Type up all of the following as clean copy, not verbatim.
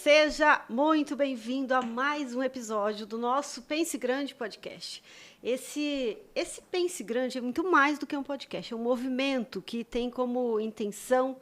Seja muito bem-vindo a mais um episódio do nosso Pense Grande podcast. Esse Pense Grande é muito mais do que um podcast, é um movimento que tem como intenção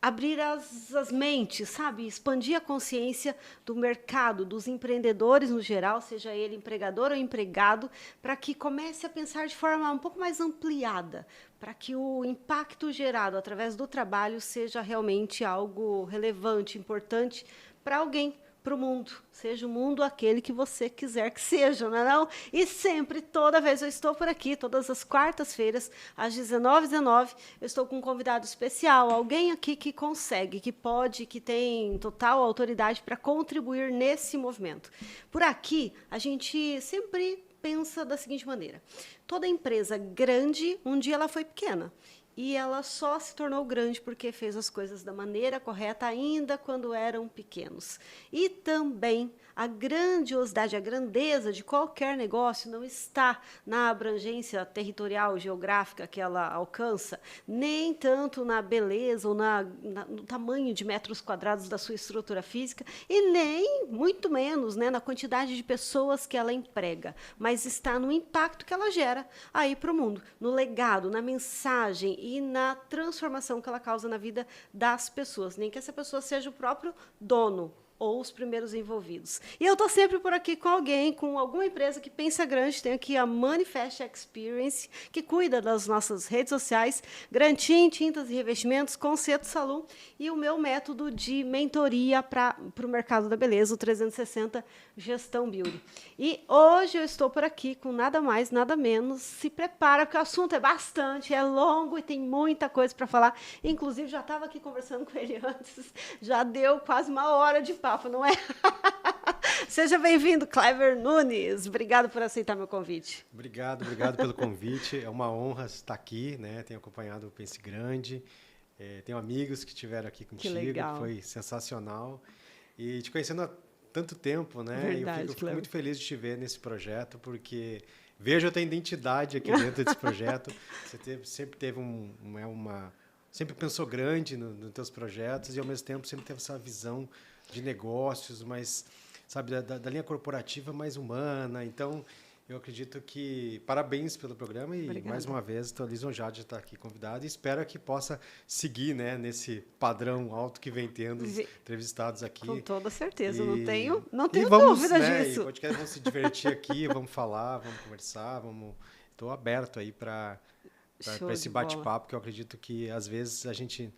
abrir as mentes, sabe? Expandir a consciência do mercado, dos empreendedores no geral, seja ele empregador ou empregado, para que comece a pensar de forma um pouco mais ampliada, para que o impacto gerado através do trabalho seja realmente algo relevante, importante para alguém, para o mundo, seja o mundo aquele que você quiser que seja, não é não? E sempre, toda vez eu estou por aqui, todas as quartas-feiras, às 19h19, eu estou com um convidado especial, alguém aqui que consegue, que pode, que tem total autoridade para contribuir nesse movimento. Por aqui, a gente sempre pensa da seguinte maneira, toda empresa grande, um dia ela foi pequena. E ela só se tornou grande porque fez as coisas da maneira correta, ainda quando eram pequenos. E também a grandiosidade, a grandeza de qualquer negócio não está na abrangência territorial, geográfica que ela alcança, nem tanto na beleza ou no tamanho de metros quadrados da sua estrutura física, e nem, muito menos, né, na quantidade de pessoas que ela emprega, mas está no impacto que ela gera aí para o mundo, no legado, na mensagem e na transformação que ela causa na vida das pessoas, nem que essa pessoa seja o próprio dono ou os primeiros envolvidos. E eu estou sempre por aqui com alguém, com alguma empresa que pensa grande. Tem aqui a Manifest Experience, que cuida das nossas redes sociais, Grantin, tintas e revestimentos, Conceito Salon, e o meu método de mentoria para o mercado da beleza, o 360 Gestão Beauty. E hoje eu estou por aqui com nada mais, nada menos. Se prepara, porque o assunto é bastante, é longo e tem muita coisa para falar. Inclusive, já estava aqui conversando com ele antes, já deu quase uma hora de papo, não é? Seja bem-vindo, Kleber Nunes. Obrigado por aceitar meu convite. Obrigado pelo convite. É uma honra estar aqui, né? Tenho acompanhado o Pense Grande. Tenho amigos que estiveram aqui contigo, que foi sensacional. E te conhecendo há tanto tempo, né? Verdade, eu fico muito feliz de te ver nesse projeto, porque vejo a tua identidade aqui dentro desse projeto. Você sempre teve sempre pensou grande nos teus projetos e, ao mesmo tempo, sempre teve essa visão de negócios, mas, sabe, da linha corporativa mais humana. Então, eu acredito que parabéns pelo programa e, Obrigada. mais uma vez, estou lisonjado de estar aqui convidado e espero que possa seguir, né, nesse padrão alto que vem tendo os entrevistados aqui. Com toda certeza, não tenho vamos, dúvida né, disso. E podcast, vamos se divertir aqui, vamos falar, vamos conversar, estou aberto aí para esse bate-papo, que eu acredito que, às vezes, a gente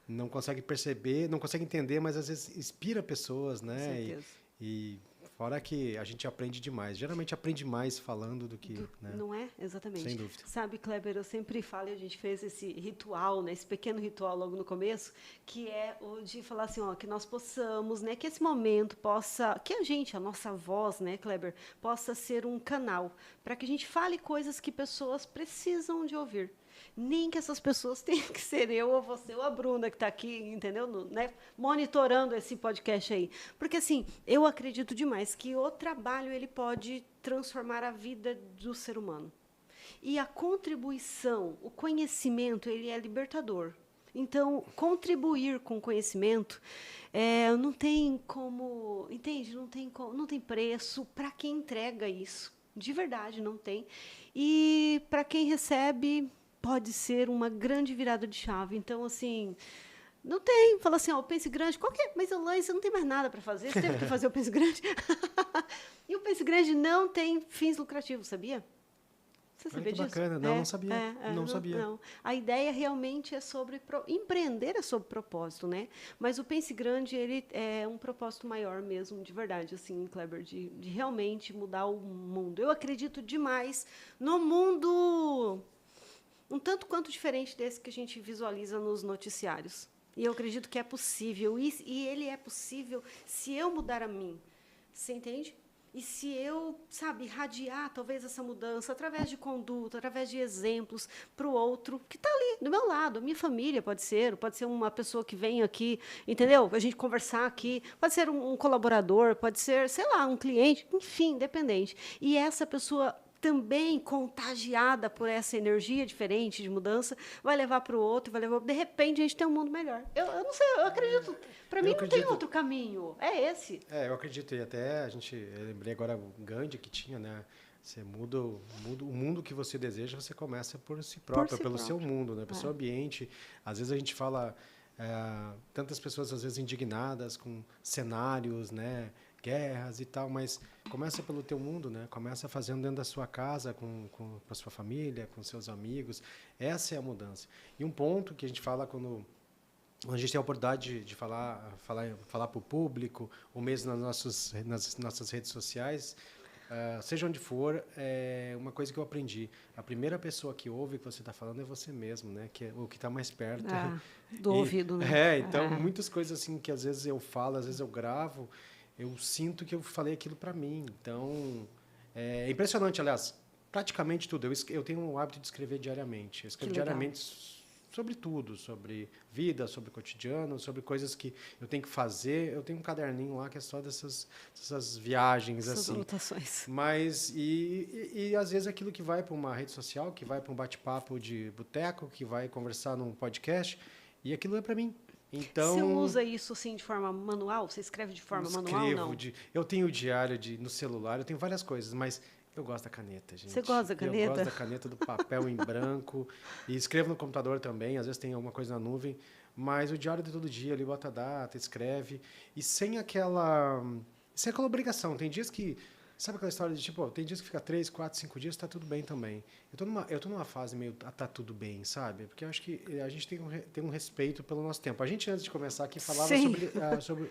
não consegue perceber, não consegue entender, mas às vezes inspira pessoas, né? Com certeza. E fora que a gente aprende demais. Geralmente aprende mais falando do que... né? Não é? Exatamente. Sem dúvida. Sabe, Kleber, eu sempre falo, e a gente fez esse ritual, né, esse pequeno ritual logo no começo, que é o de falar assim, ó, que nós possamos, né, que esse momento possa, que a nossa voz, né, Kleber, possa ser um canal para que a gente fale coisas que pessoas precisam de ouvir. Nem que essas pessoas tenham que ser eu ou você ou a Bruna que está aqui, entendeu? Né? Monitorando esse podcast aí. Porque, assim, eu acredito demais que o trabalho ele pode transformar a vida do ser humano. E a contribuição, o conhecimento, ele é libertador. Então, contribuir com conhecimento não tem como, entende? Não tem preço para quem entrega isso. De verdade, não tem. E para quem recebe, pode ser uma grande virada de chave. Então, assim, não tem. Fala assim, ó, o Pense Grande, mas Elaine, você não tem mais nada para fazer, você teve que fazer o Pense Grande. E o Pense Grande não tem fins lucrativos, sabia? Você sabia disso? Bacana, não sabia. Não sabia. Não. A ideia realmente é sobre empreender, é sobre propósito, né? Mas o Pense Grande, ele é um propósito maior mesmo, de verdade, assim, Kleber, de realmente mudar o mundo. Eu acredito demais no mundo um tanto quanto diferente desse que a gente visualiza nos noticiários. E eu acredito que é possível. E ele é possível se eu mudar a mim. Você entende? E se eu, sabe, irradiar talvez essa mudança através de conduta, através de exemplos para o outro que está ali do meu lado, a minha família pode ser uma pessoa que vem aqui, entendeu? A gente conversar aqui, pode ser um colaborador, pode ser, sei lá, um cliente, enfim, independente. E essa pessoa também contagiada por essa energia diferente de mudança, vai levar para o outro, vai levar... De repente, a gente tem um mundo melhor. Eu não sei, eu acredito. Para mim, não tem outro caminho. É esse. Eu acredito. E até eu lembrei agora o Gandhi que tinha, né? Você muda o mundo que você deseja, você começa por si próprio, pelo seu mundo, né? Pelo seu ambiente. Às vezes a gente fala... tantas pessoas, às vezes, indignadas com cenários, né? Guerras e tal, mas começa pelo teu mundo, né? Começa fazendo dentro da sua casa, com a sua família, com seus amigos. Essa é a mudança. E um ponto que a gente fala quando a gente tem a oportunidade de falar para o público, ou mesmo nas nossas redes sociais, seja onde for, é uma coisa que eu aprendi. A primeira pessoa que ouve o que você está falando é você mesmo, né? Que é o que está mais perto. Do ouvido, né? Então, muitas coisas assim que às vezes eu falo, às vezes eu gravo, eu sinto que eu falei aquilo para mim. Então, é impressionante, aliás, praticamente tudo. Eu tenho o hábito de escrever diariamente. Eu escrevo diariamente sobre tudo, sobre vida, sobre cotidiano, sobre coisas que eu tenho que fazer. Eu tenho um caderninho lá que é só dessas viagens, essas assim. anotações. Mas, e às vezes aquilo que vai para uma rede social, que vai para um bate-papo de boteco, que vai conversar num podcast, e aquilo é para mim. Então, você usa isso assim de forma manual? Você escreve de forma manual ou não? Eu tenho o diário no celular, eu tenho várias coisas, mas eu gosto da caneta, gente. Você gosta da caneta? Eu gosto da caneta, do papel em branco. E escrevo no computador também, às vezes tem alguma coisa na nuvem. Mas o diário de todo dia, ali bota a data, escreve. E sem aquela obrigação. Tem dias que... Sabe aquela história de, tipo, tem dias que fica 3, 4, 5 dias, tá tudo bem também. Eu tô numa fase meio, tá tudo bem, sabe? Porque eu acho que a gente tem um respeito pelo nosso tempo. A gente, antes de começar aqui, falava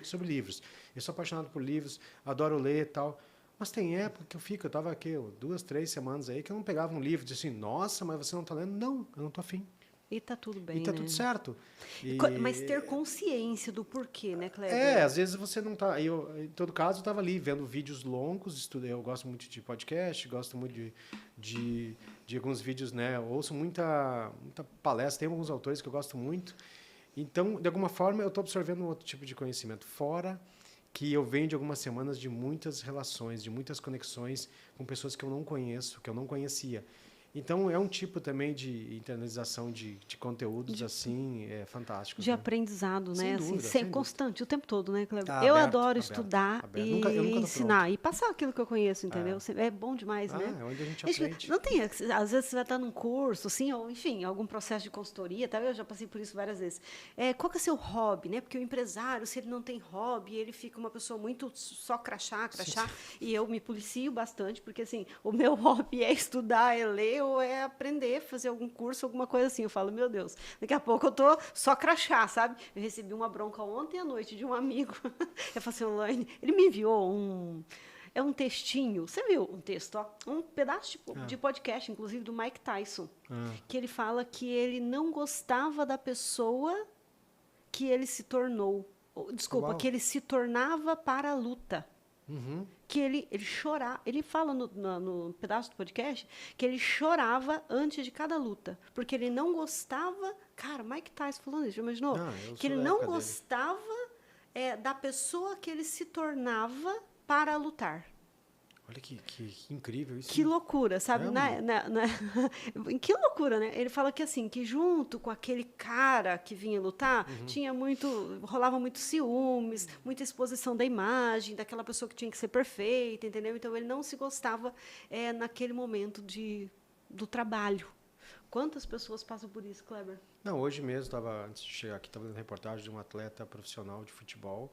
sobre livros. Eu sou apaixonado por livros, adoro ler e tal. Mas tem época que eu tava aqui 2, 3 semanas aí, que eu não pegava um livro e disse assim, nossa, mas você não tá lendo? Não, eu não tô afim. E tá tudo bem, E tá né? tudo certo. Mas ter consciência do porquê, né, Kleber? Às vezes você não tá... em todo caso, eu estava ali vendo vídeos longos, eu gosto muito de podcast, gosto muito de alguns vídeos, né? Eu ouço muita palestra, tem alguns autores que eu gosto muito. Então, de alguma forma, eu estou absorvendo um outro tipo de conhecimento. Fora que eu venho de algumas semanas de muitas relações, de muitas conexões com pessoas que eu não conheço, que eu não conhecia. Então, é um tipo também de internalização de conteúdos, assim, fantástico. De aprendizado, sem né? Dúvida, assim, sempre constante, o tempo todo, né, Kleber? Ah, eu aberto, adoro aberto, estudar aberto. e Eu nunca ensinar. pronto. E passar aquilo que eu conheço, entendeu? É bom demais, né? É onde a gente aprende. Não tem, às vezes você vai estar num curso, assim, ou enfim, algum processo de consultoria, tá? Eu já passei por isso várias vezes. Qual que é o seu hobby, né? Porque o empresário, se ele não tem hobby, ele fica uma pessoa muito só crachá, sim. E eu me policio bastante, porque, assim, o meu hobby é estudar, é ler ou é aprender, fazer algum curso, alguma coisa assim. Eu falo, meu Deus, daqui a pouco eu tô só crachá, sabe? Eu recebi uma bronca ontem à noite de um amigo. Eu falei assim, Elaine, ele me enviou um textinho, você viu um texto, ó, um pedaço de podcast, inclusive do Mike Tyson, que ele fala que ele não gostava da pessoa que ele se tornou. Desculpa, que ele se tornava para a luta. Uhum. Que ele chorava, ele fala no pedaço do podcast que ele chorava antes de cada luta, porque ele não gostava, cara, Mike Tyson falando isso, já imaginou? Que ele não gostava da pessoa que ele se tornava para lutar. Olha que incrível isso. Que loucura, sabe? Que loucura, né? Ele fala que assim, que junto com aquele cara que vinha lutar, rolava muito ciúmes, muita exposição da imagem, daquela pessoa que tinha que ser perfeita, entendeu? Então ele não se gostava naquele momento do trabalho. Quantas pessoas passam por isso, Kleber? Não, hoje mesmo, antes de chegar aqui, estava vendo reportagem de um atleta profissional de futebol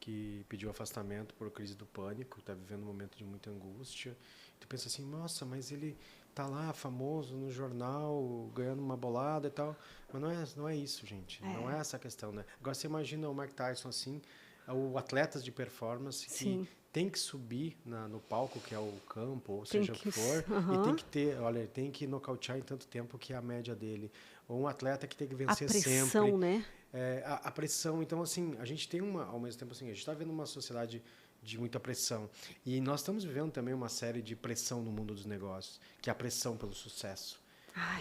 que pediu afastamento por crise do pânico, está vivendo um momento de muita angústia. Tu pensa assim, nossa, mas ele tá lá famoso no jornal, ganhando uma bolada e tal. Mas não é isso, gente. Não é essa a questão, né? Agora você imagina o Mike Tyson assim, o atletas de performance que tem que subir no palco, que é o campo, ou seja o que for, e tem que tem que nocautear em tanto tempo que é a média dele. Ou um atleta que tem que vencer sempre. A pressão, né? A pressão. Então, assim, a gente tem ao mesmo tempo, assim, a gente está vendo uma sociedade de muita pressão. E nós estamos vivendo também uma série de pressão no mundo dos negócios, que é a pressão pelo sucesso.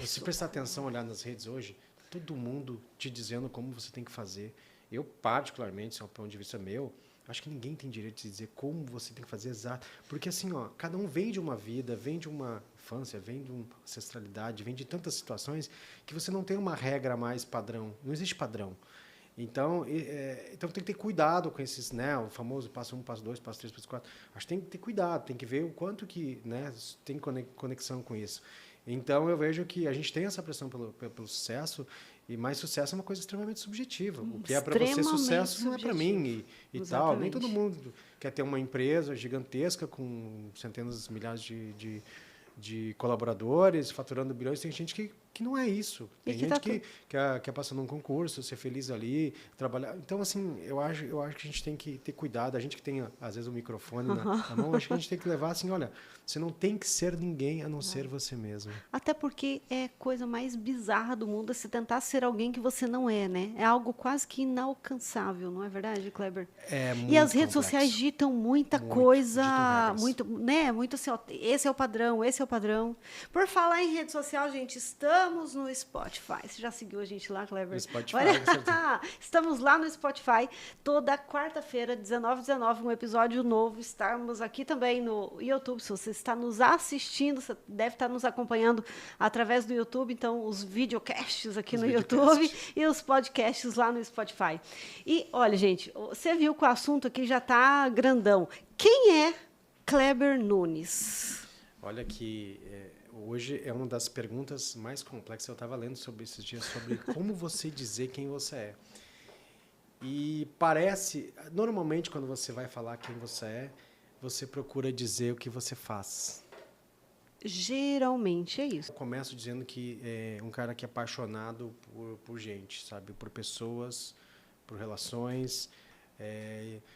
Se prestar atenção, olhar nas redes hoje, todo mundo te dizendo como você tem que fazer. Eu, particularmente, isso é um ponto de vista meu, Acho que ninguém tem direito de dizer como você tem que fazer exato. Porque assim, ó, cada um vem de uma vida, vem de uma infância, vem de uma ancestralidade, vem de tantas situações que você não tem uma regra mais padrão. Não existe padrão. Então, então tem que ter cuidado com esses, né, o famoso passo 1, passo 2, passo 3, passo 4. Acho que tem que ter cuidado, tem que ver o quanto que, né, tem conexão com isso. Então, eu vejo que a gente tem essa pressão pelo sucesso, e mais sucesso é uma coisa extremamente subjetiva. O que é para você sucesso não é para mim e tal. Nem todo mundo quer ter uma empresa gigantesca com centenas de milhares de colaboradores, faturando bilhões. Tem gente que não é isso. Tem gente que quer passar num concurso, ser feliz ali, trabalhar. Então, assim, eu acho que a gente tem que ter cuidado. A gente que tem, às vezes, o microfone na mão, acho que a gente tem que levar assim, olha, você não tem que ser ninguém a não ser você mesmo. Até porque é a coisa mais bizarra do mundo é se tentar ser alguém que você não é, né? É algo quase que inalcançável, não é verdade, Kleber? É muito E as redes complexo. sociais ditam muita coisa, muito, né? Muito assim, ó, esse é o padrão, esse é o padrão. Por falar em rede social, gente, estamos no Spotify. Você já seguiu a gente lá, Kleber? No Spotify, Olha, com certeza. estamos lá no Spotify toda quarta-feira, 19h19, um episódio novo. Estamos aqui também no YouTube. Se você está nos assistindo, você deve estar nos acompanhando através do YouTube. Então, os videocasts aqui no YouTube e os podcasts lá no Spotify. E, olha, gente, você viu que o assunto aqui já está grandão. Quem é Kleber Nunes? Olha que hoje é uma das perguntas mais complexas. Eu estava lendo sobre esses dias, sobre como você dizer quem você é. E parece, normalmente quando você vai falar quem você é, você procura dizer o que você faz. Geralmente é isso. Eu começo dizendo que é um cara que é apaixonado por gente, sabe? Por pessoas, por relações.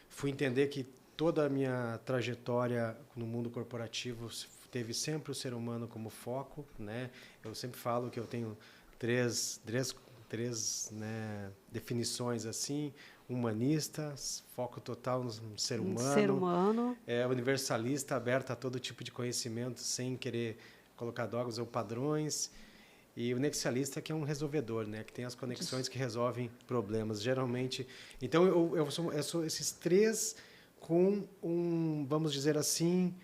Fui entender que toda a minha trajetória no mundo corporativo teve sempre o ser humano como foco, né? Eu sempre falo que eu tenho três né, definições assim: humanista, foco total no ser humano, universalista, aberto a todo tipo de conhecimento sem querer colocar dogmas ou padrões, e o nexialista, que é um resolvedor, né, que tem as conexões que resolvem problemas geralmente. Então eu sou esses três com vamos dizer assim,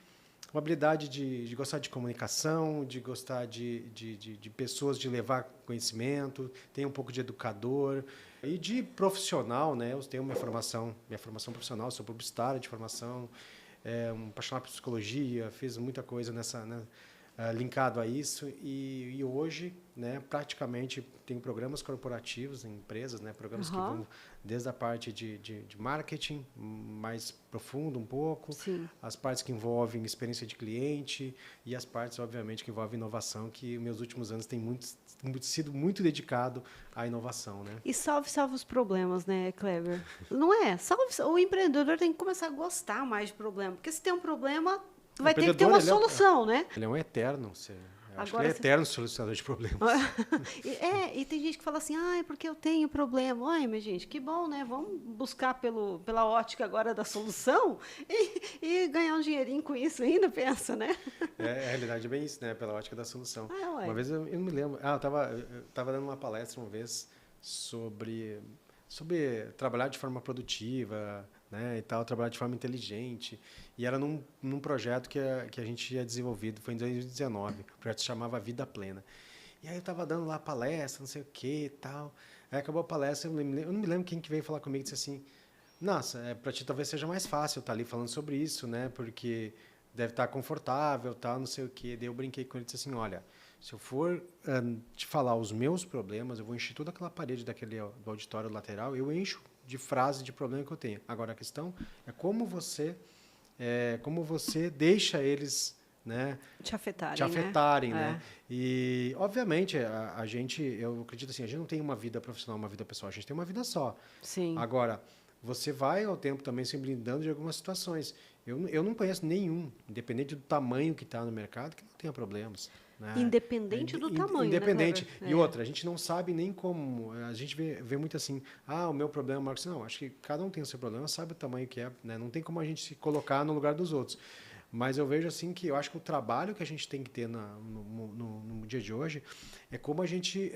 uma habilidade de gostar de comunicação, de gostar de pessoas, de levar conhecimento, tem um pouco de educador e de profissional, né? Eu tenho minha formação profissional, sou publicitário de formação, um apaixonado por psicologia, fiz muita coisa linkado a isso e hoje, né, praticamente tenho programas corporativos em empresas, né, programas que vão desde a parte de marketing mais profundo um pouco, sim, as partes que envolvem experiência de cliente e as partes, obviamente, que envolvem inovação, que meus últimos anos têm sido muito dedicado à inovação, né? E salve os problemas, né, Kleber? Não é? O empreendedor tem que começar a gostar mais de problema, porque se tem um problema, vai ter que ter uma solução, né? Ele é um eterno. Acho que Agora, ele é eterno solucionador de problemas. E tem gente que fala assim, é porque eu tenho problema. Ai, mas gente, que bom, né? Vamos buscar pela ótica agora da solução e ganhar um dinheirinho com isso ainda, pensa, né? A realidade é bem isso, né? Pela ótica da solução. Uma vez eu não me lembro. Eu estava dando uma palestra uma vez sobre trabalhar de forma produtiva, né, e tal, trabalhar de forma inteligente. E era num projeto que a gente tinha desenvolvido, foi em 2019. O projeto se chamava Vida Plena. E aí eu estava dando lá palestra, não sei o que e tal. Aí acabou a palestra, eu não me lembro quem que veio falar comigo e disse assim, nossa, para ti talvez seja mais fácil estar ali falando sobre isso, né, porque deve estar confortável, tal, não sei o quê. Daí eu brinquei com ele e disse assim, olha, se eu for te falar os meus problemas, eu vou encher toda aquela parede do auditório lateral, eu encho de frases de problema que eu tenho. Agora, a questão é como você deixa eles, né, te afetarem, né? E, obviamente, eu acredito assim, a gente não tem uma vida profissional, uma vida pessoal, a gente tem uma vida só. Sim. Agora, você vai ao tempo também se blindando de algumas situações. Eu não conheço nenhum, independente do tamanho que está no mercado, que não tenha problemas. Né? Independente do tamanho, independente. Né, E outra, a gente não sabe nem como. A gente vê muito assim, o meu problema, Marcos. Não, acho que cada um tem o seu problema, sabe o tamanho que é. Né? Não tem como a gente se colocar no lugar dos outros. Mas eu vejo assim que eu acho que o trabalho que a gente tem que ter no dia de hoje é como a gente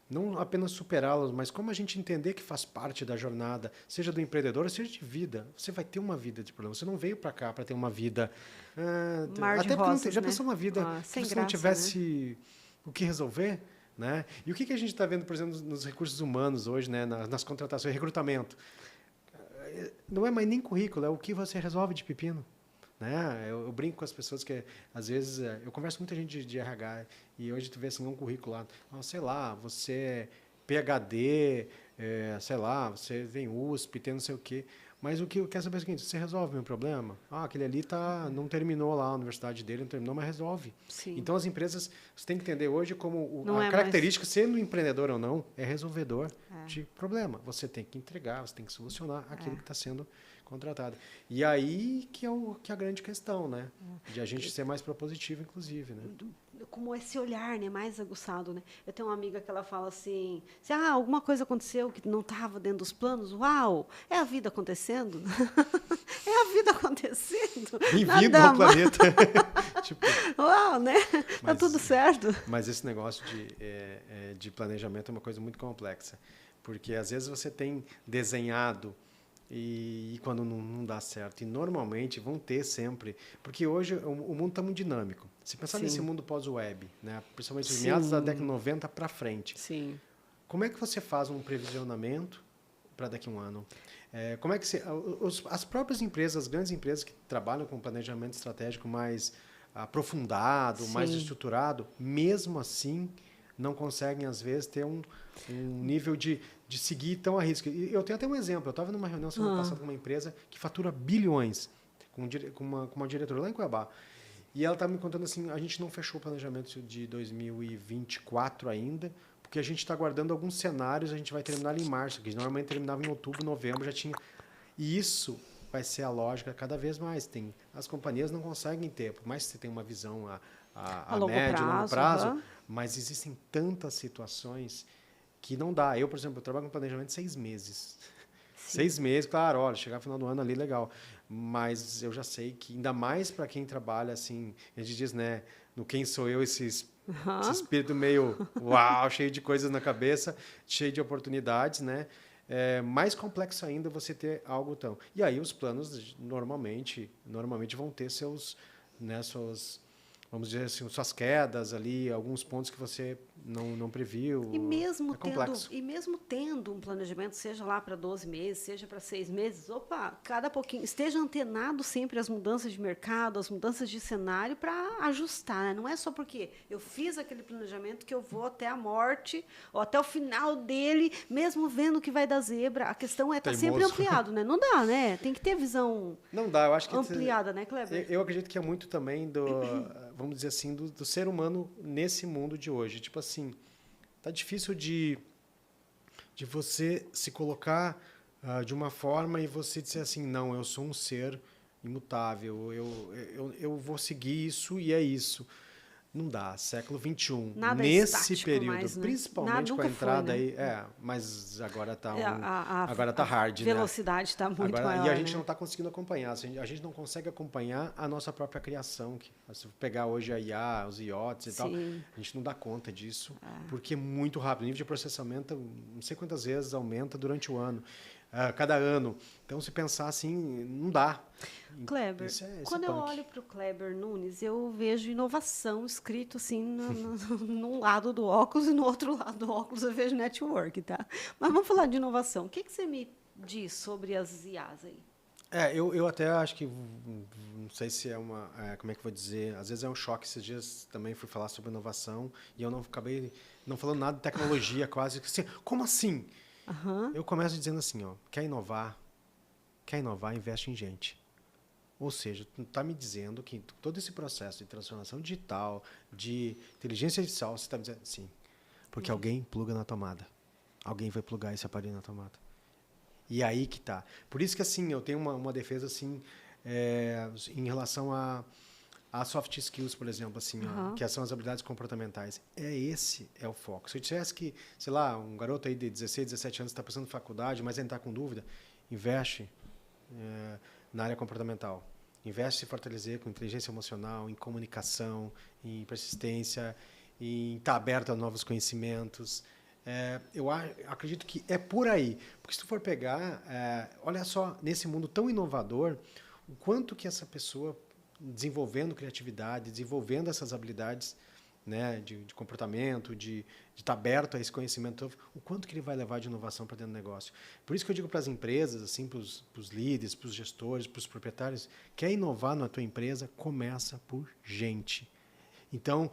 não apenas superá-los, mas como a gente entender que faz parte da jornada, seja do empreendedor, seja de vida. Você vai ter uma vida de problema. Você não veio para cá para ter uma vida... Mar de até porque rosas, já né? pensou uma vida Sem que você graça, não tivesse o que resolver? Né? E o que a gente está vendo, por exemplo, nos recursos humanos hoje, né? nas contratações, recrutamento? Não é mais nem currículo, é o que você resolve de pepino. Né? Eu brinco com as pessoas que, às vezes, eu converso com muita gente de RH e hoje tu vê assim, um currículo lá, sei lá, você é PhD, sei lá, você vem USP, tem não sei o quê. Mas o que eu quero saber é o seguinte, você resolve o meu problema? Aquele ali não terminou lá a universidade dele, não terminou, mas resolve. Sim. Então, as empresas, você tem que entender hoje como Não característica, sendo empreendedor ou não, é resolvedor de problema. Você tem que entregar, você tem que solucionar aquilo que está sendo contratado. E aí que é a grande questão, né? De a gente ser mais propositivo, inclusive, né? Como esse olhar, né, mais aguçado, né? Eu tenho uma amiga que ela fala assim, se alguma coisa aconteceu que não estava dentro dos planos, uau, é a vida acontecendo. É a vida acontecendo. Bem-vindo ao planeta. Tipo, uau, né? Tá tudo certo. Mas esse negócio de planejamento é uma coisa muito complexa, porque às vezes você tem desenhado e quando não dá certo. E normalmente vão ter sempre, porque hoje o mundo está muito dinâmico. Se pensar nesse mundo pós-web, né, principalmente os meados da década de 90 para frente, como é que você faz um previsionamento para daqui a um ano? Como é que as próprias empresas, as grandes empresas que trabalham com planejamento estratégico mais aprofundado, mais estruturado, mesmo assim não conseguem, às vezes, ter um nível de seguir tão a risco. E eu tenho até um exemplo. Eu estava numa reunião semana passada com uma empresa que fatura bilhões, com uma diretora lá em Cuiabá. E ela estava me contando assim, a gente não fechou o planejamento de 2024 ainda, porque a gente está guardando alguns cenários, a gente vai terminar em março, que normalmente terminava em outubro, novembro, já tinha... E isso vai ser a lógica cada vez mais. As companhias não conseguem ter, por mais que você tenha uma visão a médio, longo prazo, mas existem tantas situações que não dá. Eu, por exemplo, eu trabalho com planejamento de 6 meses. 6 meses, claro, olha, chegar no final do ano ali, legal. Mas eu já sei que, ainda mais para quem trabalha assim, a gente diz, né, no quem sou eu, esse espírito meio, uau, cheio de coisas na cabeça, cheio de oportunidades, né? É mais complexo ainda você ter algo tão... E aí os planos normalmente vão ter vamos dizer assim, suas quedas ali, alguns pontos que você não previu. E mesmo, complexo. mesmo tendo um planejamento, seja lá para 12 meses, seja para 6 meses, cada pouquinho, esteja antenado sempre às mudanças de mercado, às mudanças de cenário para ajustar. Né? Não é só porque eu fiz aquele planejamento que eu vou até a morte, ou até o final dele, mesmo vendo que vai dar zebra. A questão é estar sempre ampliado, né? Não dá, né? Tem que ter visão eu acho que ampliada, né, Kleber? Eu acredito que é muito também vamos dizer assim, do ser humano nesse mundo de hoje. Tipo assim, tá difícil de você se colocar de uma forma e você dizer assim, não, eu sou um ser imutável, eu vou seguir isso e é isso. Não dá, século XXI, nada nesse período, mais, né? principalmente com a entrada aí, mas agora está agora tá hard, né? A velocidade está muito maior. E a gente não está conseguindo acompanhar, a gente não consegue acompanhar a nossa própria criação. Se pegar hoje a IA, os IoTs e tal, a gente não dá conta disso, porque é muito rápido. O nível de processamento, não sei quantas vezes aumenta durante o ano. Cada ano. Então, se pensar assim, não dá. Kleber, quando eu olho para o Kleber Nunes, eu vejo inovação escrito assim num lado do óculos e no outro lado do óculos eu vejo network, tá? Mas vamos falar de inovação. O que você me diz sobre as IAs aí? Eu até acho que, não sei se é como é que eu vou dizer, às vezes é um choque. Esses dias também fui falar sobre inovação e eu acabei não falando nada de tecnologia, quase. Assim, como assim? Eu começo dizendo assim, quer inovar, investe em gente. Ou seja, tu está me dizendo que todo esse processo de transformação digital, de inteligência artificial, você está me dizendo sim, porque alguém pluga na tomada. Alguém vai plugar esse aparelho na tomada. E aí que tá. Por isso que assim, eu tenho uma defesa assim, em relação a soft skills, por exemplo, assim, que são as habilidades comportamentais. Esse é o foco. Se eu dissesse que, sei lá, um garoto aí de 16, 17 anos está passando faculdade, mas ainda está com dúvida, investe na área comportamental. Investe em se fortalecer com inteligência emocional, em comunicação, em persistência, em estar aberto a novos conhecimentos. Eu acredito que é por aí. Porque se tu for pegar, olha só, nesse mundo tão inovador, o quanto que essa pessoa, desenvolvendo criatividade, desenvolvendo essas habilidades, né, de comportamento, de estar aberto a esse conhecimento, o quanto que ele vai levar de inovação para dentro do negócio. Por isso que eu digo para as empresas, assim, para os líderes, para os gestores, para os proprietários, quer inovar na tua empresa, começa por gente. Então,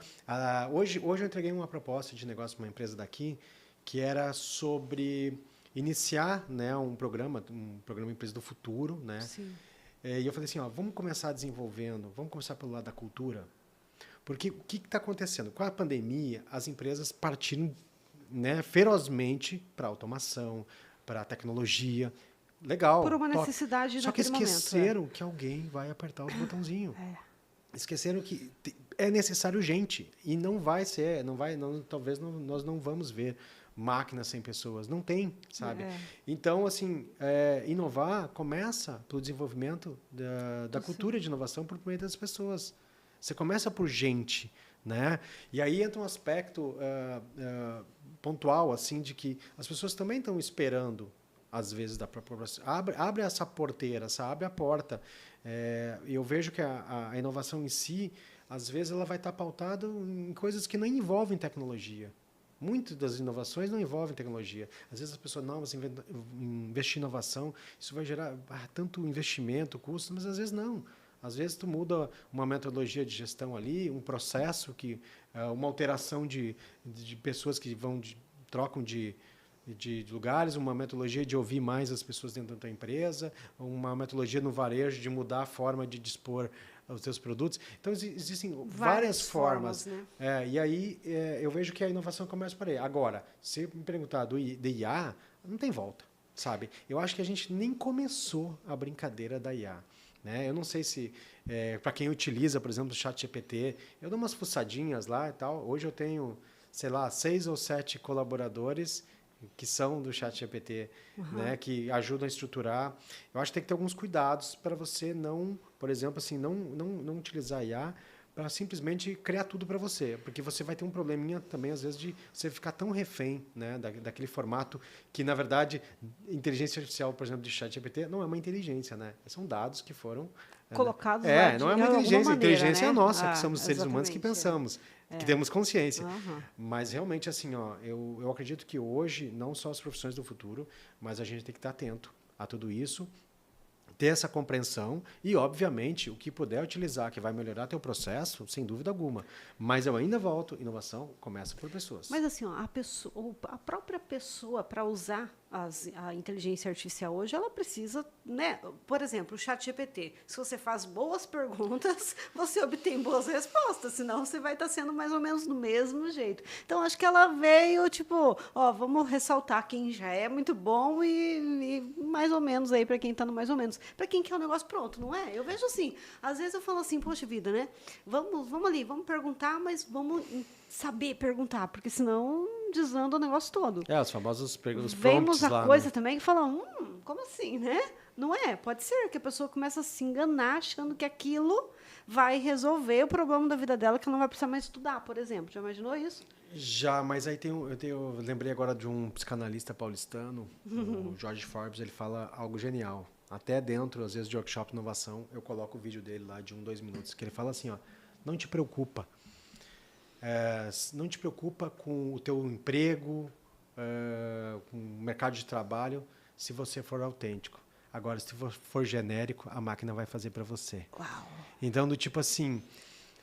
hoje eu entreguei uma proposta de negócio para uma empresa daqui, que era sobre iniciar, né, um programa Empresa do Futuro, né? Sim. E eu falei assim, vamos começar desenvolvendo, vamos começar pelo lado da cultura. Porque o que está acontecendo? Com a pandemia, as empresas partiram, né, ferozmente para a automação, para a tecnologia. Legal. Por uma necessidade Só que naquele esqueceram que alguém vai apertar os botãozinhos. Esqueceram que é necessário gente. E não vai ser, talvez nós não vamos ver máquinas sem pessoas. Não tem, sabe? Então, assim, inovar começa pelo desenvolvimento da cultura de inovação por meio das pessoas. Você começa por gente, né? E aí entra um aspecto pontual, assim, de que as pessoas também estão esperando, às vezes, da própria... Abre essa porteira, abre a porta. E eu vejo que a inovação em si, às vezes, ela vai estar pautada em coisas que não envolvem tecnologia. Muitas das inovações não envolvem tecnologia. Às vezes as pessoas, não, você investir em inovação, isso vai gerar tanto investimento, custo, mas às vezes não. Às vezes tu muda uma metodologia de gestão ali, um processo, uma alteração de pessoas que trocam de lugares, uma metodologia de ouvir mais as pessoas dentro da tua empresa, uma metodologia no varejo de mudar a forma de dispor os teus produtos. Então, existem várias formas. Né? E aí eu vejo que a inovação começa por aí. Agora, se me perguntar de IA, não tem volta, sabe? Eu acho que a gente nem começou a brincadeira da IA. Né? Eu não sei se, para quem utiliza, por exemplo, o ChatGPT, eu dou umas fuçadinhas lá e tal. Hoje eu tenho, sei lá, 6 ou 7 colaboradores que são do ChatGPT, né? Que ajudam a estruturar. Eu acho que tem que ter alguns cuidados para você não, por exemplo, assim, não utilizar a IA para simplesmente criar tudo para você, porque você vai ter um probleminha também, às vezes, de você ficar tão refém, né, daquele formato que, na verdade, inteligência artificial, por exemplo, de ChatGPT, não é uma inteligência, né? São dados que foram... colocados lá não é uma inteligência. A inteligência é a nossa, que somos seres humanos que pensamos, que temos consciência. Mas, realmente, assim, eu acredito que hoje, não só as profissões do futuro, mas a gente tem que estar atento a tudo isso, ter essa compreensão e, obviamente, o que puder utilizar, que vai melhorar teu processo, sem dúvida alguma. Mas eu ainda volto, inovação começa por pessoas. Mas assim, a própria pessoa, para usar a inteligência artificial hoje, ela precisa, né? Por exemplo, o ChatGPT. Se você faz boas perguntas, você obtém boas respostas, senão você vai estar sendo mais ou menos do mesmo jeito. Então, acho que ela veio, tipo, vamos ressaltar quem já é muito bom e mais ou menos aí para quem está no mais ou menos. Para quem quer o negócio pronto, não é? Eu vejo assim, às vezes eu falo assim, poxa vida, né? Vamos ali, vamos perguntar, mas vamos saber perguntar, porque senão desanda o negócio todo. Os famosos prompts lá. Vemos a coisa também que fala, como assim, né? Não é? Pode ser que a pessoa comece a se enganar achando que aquilo vai resolver o problema da vida dela, que ela não vai precisar mais estudar, por exemplo. Já imaginou isso? Já, mas aí eu lembrei agora de um psicanalista paulistano, o Jorge Forbes, ele fala algo genial. Até dentro, às vezes, de workshop de inovação, eu coloco o vídeo dele lá de 2 minutos, que ele fala assim, não te preocupa. Não te preocupa com o teu emprego, com o mercado de trabalho, se você for autêntico. Agora, se for genérico, a máquina vai fazer para você. Uau. Então, do tipo assim,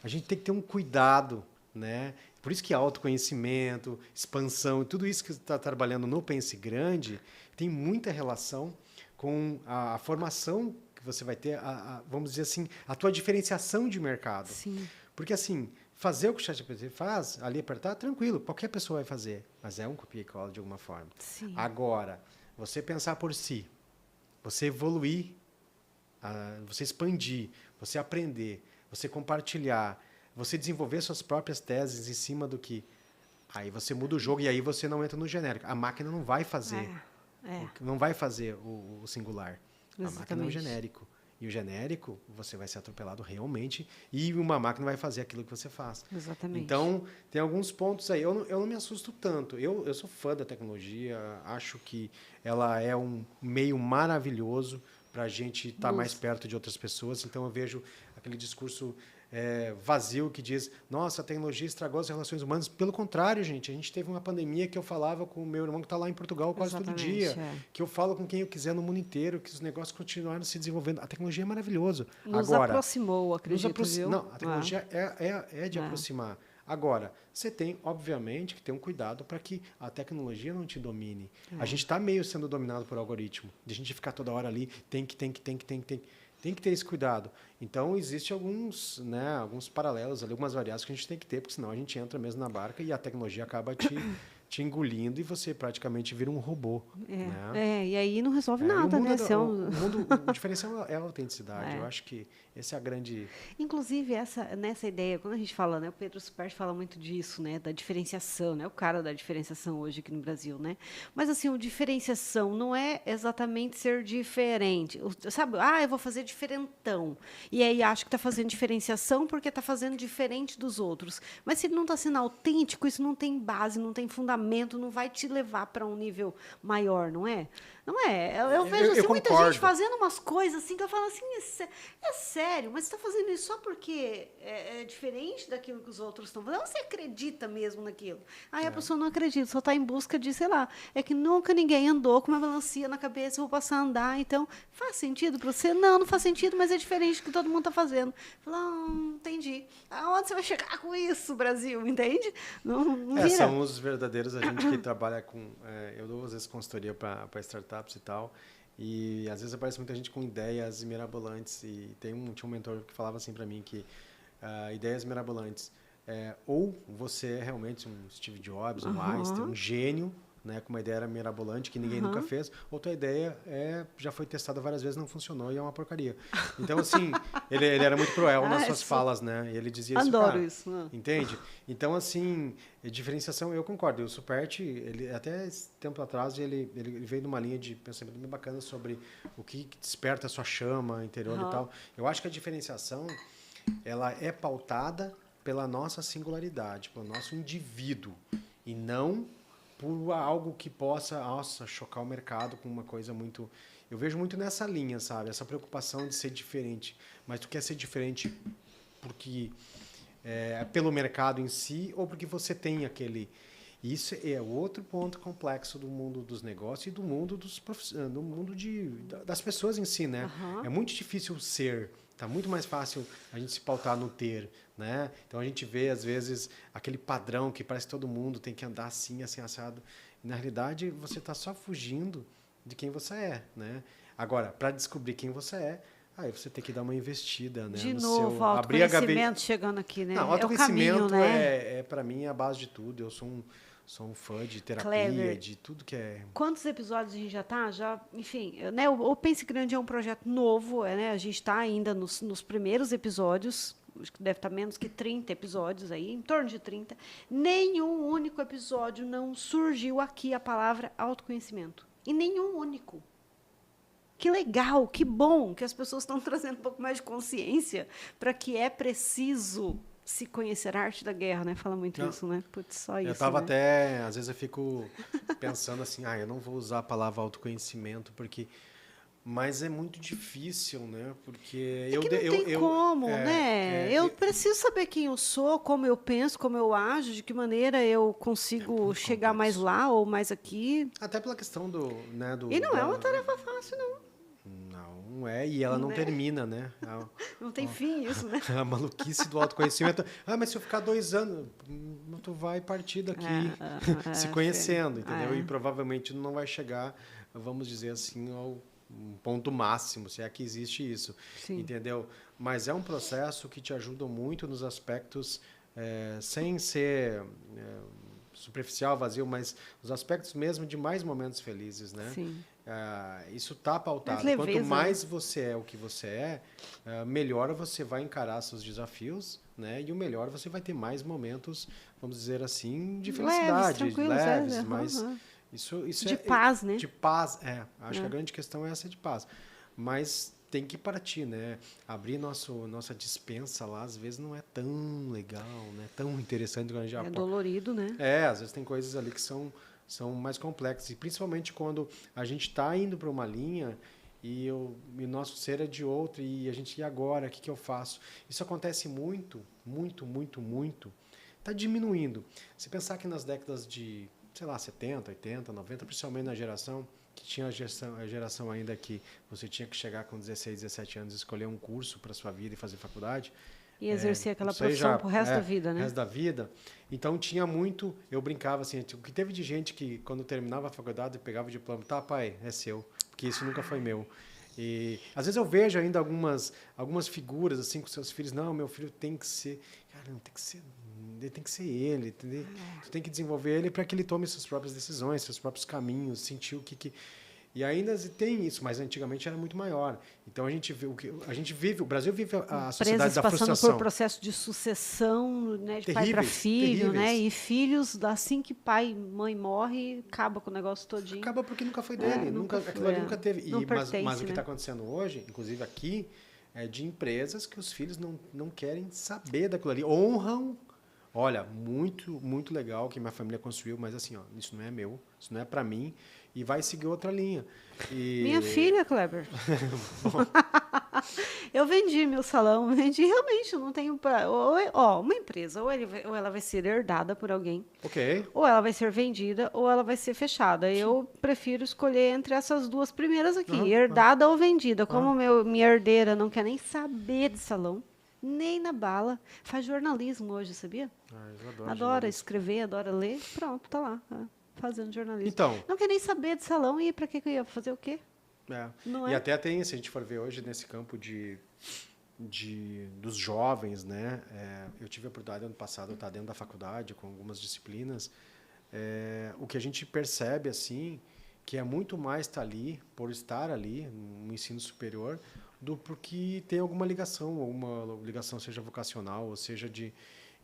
a gente tem que ter um cuidado, né? Por isso que autoconhecimento, expansão, tudo isso que você está trabalhando no Pense Grande tem muita relação com a formação que você vai ter, vamos dizer assim, a tua diferenciação de mercado. Sim. Porque, assim, fazer o que o ChatGPT faz, ali apertar, tranquilo, qualquer pessoa vai fazer, mas é um copia e cola de alguma forma. Sim. Agora, você pensar por si, você evoluir, você expandir, você aprender, você compartilhar, você desenvolver suas próprias teses em cima do que... Aí você muda o jogo e aí você não entra no genérico. A máquina não vai fazer, não vai fazer o singular. Exatamente. A máquina é um genérico. e o genérico, você vai ser atropelado realmente e uma máquina vai fazer aquilo que você faz. Exatamente. Então, tem alguns pontos aí. Eu não me assusto tanto. Eu sou fã da tecnologia, acho que ela é um meio maravilhoso para a gente estar mais perto de outras pessoas. Então, eu vejo aquele discurso vazio que diz, nossa, a tecnologia estragou as relações humanas. Pelo contrário, gente, a gente teve uma pandemia que eu falava com o meu irmão que está lá em Portugal quase todo dia, que eu falo com quem eu quiser no mundo inteiro, que os negócios continuaram se desenvolvendo. A tecnologia é maravilhosa. Nos aproximou, acredito, viu? Não, a tecnologia é de aproximar. Agora, você tem, obviamente, que ter um cuidado para que a tecnologia não te domine. A gente está meio sendo dominado por algoritmo, de a gente ficar toda hora ali, tem que ter esse cuidado. Então, existem alguns paralelos, ali, algumas variáveis que a gente tem que ter, porque senão a gente entra mesmo na barca e a tecnologia acaba te engolindo e você praticamente vira um robô. Né? E aí não resolve nada, né? O diferencial é a autenticidade. Eu acho que essa é a grande... Inclusive, nessa ideia, quando a gente fala, né, o Pedro Superti fala muito disso, né, da diferenciação, né, o cara da diferenciação hoje aqui no Brasil, né? Mas, assim, o diferenciação não é exatamente ser diferente. Sabe? Eu vou fazer diferentão. E aí acho que está fazendo diferenciação porque está fazendo diferente dos outros. Mas se ele não está sendo autêntico, isso não tem base, não tem fundamento, não vai te levar para um nível maior, não é? Não é? Eu vejo assim, muita gente fazendo umas coisas assim que eu falo assim, é sério, mas você está fazendo isso só porque é diferente daquilo que os outros estão fazendo? Ou você acredita mesmo naquilo? Aí a pessoa não acredita, só está em busca de, sei lá, é que nunca ninguém andou com uma melancia na cabeça, eu vou passar a andar, então faz sentido para você? Não faz sentido, mas é diferente do que todo mundo está fazendo. Fala, entendi. Aonde você vai chegar com isso, Brasil? Entende? Não vira. São os verdadeiros, a gente que trabalha com... eu dou, às vezes, consultoria para startups e tal, e às vezes aparece muita gente com ideias mirabolantes, e tinha um mentor que falava assim para mim que ideias mirabolantes, ou você é realmente um Steve Jobs, um Einstein, um gênio, né, com uma ideia mirabolante que ninguém nunca fez, ou tua ideia já foi testada várias vezes, não funcionou e é uma porcaria. Então, assim, ele era muito cruel nas suas falas, né? E ele dizia isso, adoro cara, isso. Entende? Então, assim, diferenciação, eu concordo. O Superti, ele até esse tempo atrás, ele veio numa linha de pensamento bem bacana sobre o que desperta a sua chama interior e tal. Eu acho que a diferenciação, ela é pautada pela nossa singularidade, pelo nosso indivíduo, e não por algo que possa, chocar o mercado com uma coisa muito... Eu vejo muito nessa linha, sabe? Essa preocupação de ser diferente. Mas tu quer ser diferente porque pelo mercado em si ou porque você tem aquele... Isso é outro ponto complexo do mundo dos negócios e do mundo das pessoas em si, né? É muito difícil ser... Está muito mais fácil a gente se pautar no ter, né? Então a gente vê, às vezes, aquele padrão que parece que todo mundo tem que andar assim, assim, assado. E, na realidade, você está só fugindo de quem você é, né? Agora, para descobrir quem você é, aí você tem que dar uma investida, né? De novo, autoconhecimento chegando aqui, né? Não, autoconhecimento para mim, a base de tudo. Eu sou um fã de terapia, Clever. De tudo que é... Quantos episódios a gente já está? Enfim, né, o Pense Grande é um projeto novo, né? A gente está ainda nos primeiros episódios, acho que deve estar menos que 30 episódios aí, em torno de 30. Nenhum único episódio não surgiu aqui a palavra autoconhecimento. E nenhum único. Que legal, que bom que as pessoas estão trazendo um pouco mais de consciência para que é preciso... se conhecer a arte da guerra, né? Fala muito isso, né? Putz, só isso. Eu estava até... Às vezes eu fico pensando assim, eu não vou usar a palavra autoconhecimento, porque... Mas é muito difícil, né? Porque... não tem como, né? Eu preciso saber quem eu sou, como eu penso, como eu ajo, de que maneira eu consigo chegar mais lá ou mais aqui. Até pela questão do... Né, e não é uma tarefa fácil, não. Não é, e ela não termina, né? Não tem fim isso, né? A maluquice do autoconhecimento. Mas se eu ficar 2 anos, tu vai partir daqui se conhecendo, entendeu? E provavelmente não vai chegar, vamos dizer assim, ao ponto máximo, se é que existe isso, entendeu? Mas é um processo que te ajuda muito nos aspectos, sem ser... superficial, vazio, mas os aspectos mesmo de mais momentos felizes, né? Sim. Isso está pautado. Quanto mais você é o que você é, melhor você vai encarar seus desafios, né? E o melhor você vai ter mais momentos, vamos dizer assim, de felicidade, leves, mas isso de paz, né? De paz, acho que a grande questão é essa de paz. Mas tem que partir, né? Abrir nossa despensa lá, às vezes não é tão legal, né? Tão interessante quando a gente É dolorido, né? às vezes tem coisas ali que são mais complexas. E principalmente quando a gente está indo para uma linha e o nosso ser é de outro e a gente, e agora? O que eu faço? Isso acontece muito, muito, muito, muito. Está diminuindo. Se pensar que nas décadas de, sei lá, 70, 80, 90, principalmente na geração que tinha a geração ainda que você tinha que chegar com 16, 17 anos e escolher um curso para sua vida e fazer faculdade. E exercer aquela profissão pro resto da vida, né? Resto da vida. Então tinha muito, eu brincava assim, o que teve de gente que quando terminava a faculdade pegava o diploma, tá, pai, é seu, porque isso nunca foi meu. E às vezes eu vejo ainda algumas figuras assim com seus filhos, não, meu filho tem que ser, cara, não tem que ser, ele tem que ser ele, entendeu? Tu tem que desenvolver ele para que ele tome suas próprias decisões, seus próprios caminhos, sentir o que e ainda tem isso, mas antigamente era muito maior. Então a gente vive, o Brasil vive a sociedade da frustração. Passando por processo de sucessão, né, de pai para filho, né? E filhos, assim que pai, mãe morre, acaba com o negócio todinho. Acaba porque nunca foi dele, aquilo ali nunca teve. Mas o que está acontecendo hoje, inclusive aqui, é de empresas que os filhos não querem saber daquilo ali, honram. Olha, muito, muito legal que minha família construiu, mas assim, ó, isso não é meu, isso não é para mim, e vai seguir outra linha. Minha filha, Kleber. Eu vendi meu salão, realmente, eu não tenho para... uma empresa, ou ela vai ser herdada por alguém, ou ela vai ser vendida, ou ela vai ser fechada. Sim. Eu prefiro escolher entre essas duas primeiras aqui, herdada ou vendida. Como minha herdeira não quer nem saber de salão, nem na bala. Faz jornalismo hoje, sabia? Eu adora escrever, adora ler. Pronto, tá lá, fazendo jornalismo. Então, não quer nem saber de salão e para que eu ia fazer o quê? Não e até tem, se a gente for ver hoje nesse campo dos jovens, né? Eu tive a oportunidade ano passado de estar dentro da faculdade com algumas disciplinas. O que a gente percebe assim, que é muito mais estar ali, por estar ali no ensino superior, do porque tem alguma ligação seja vocacional, ou seja de...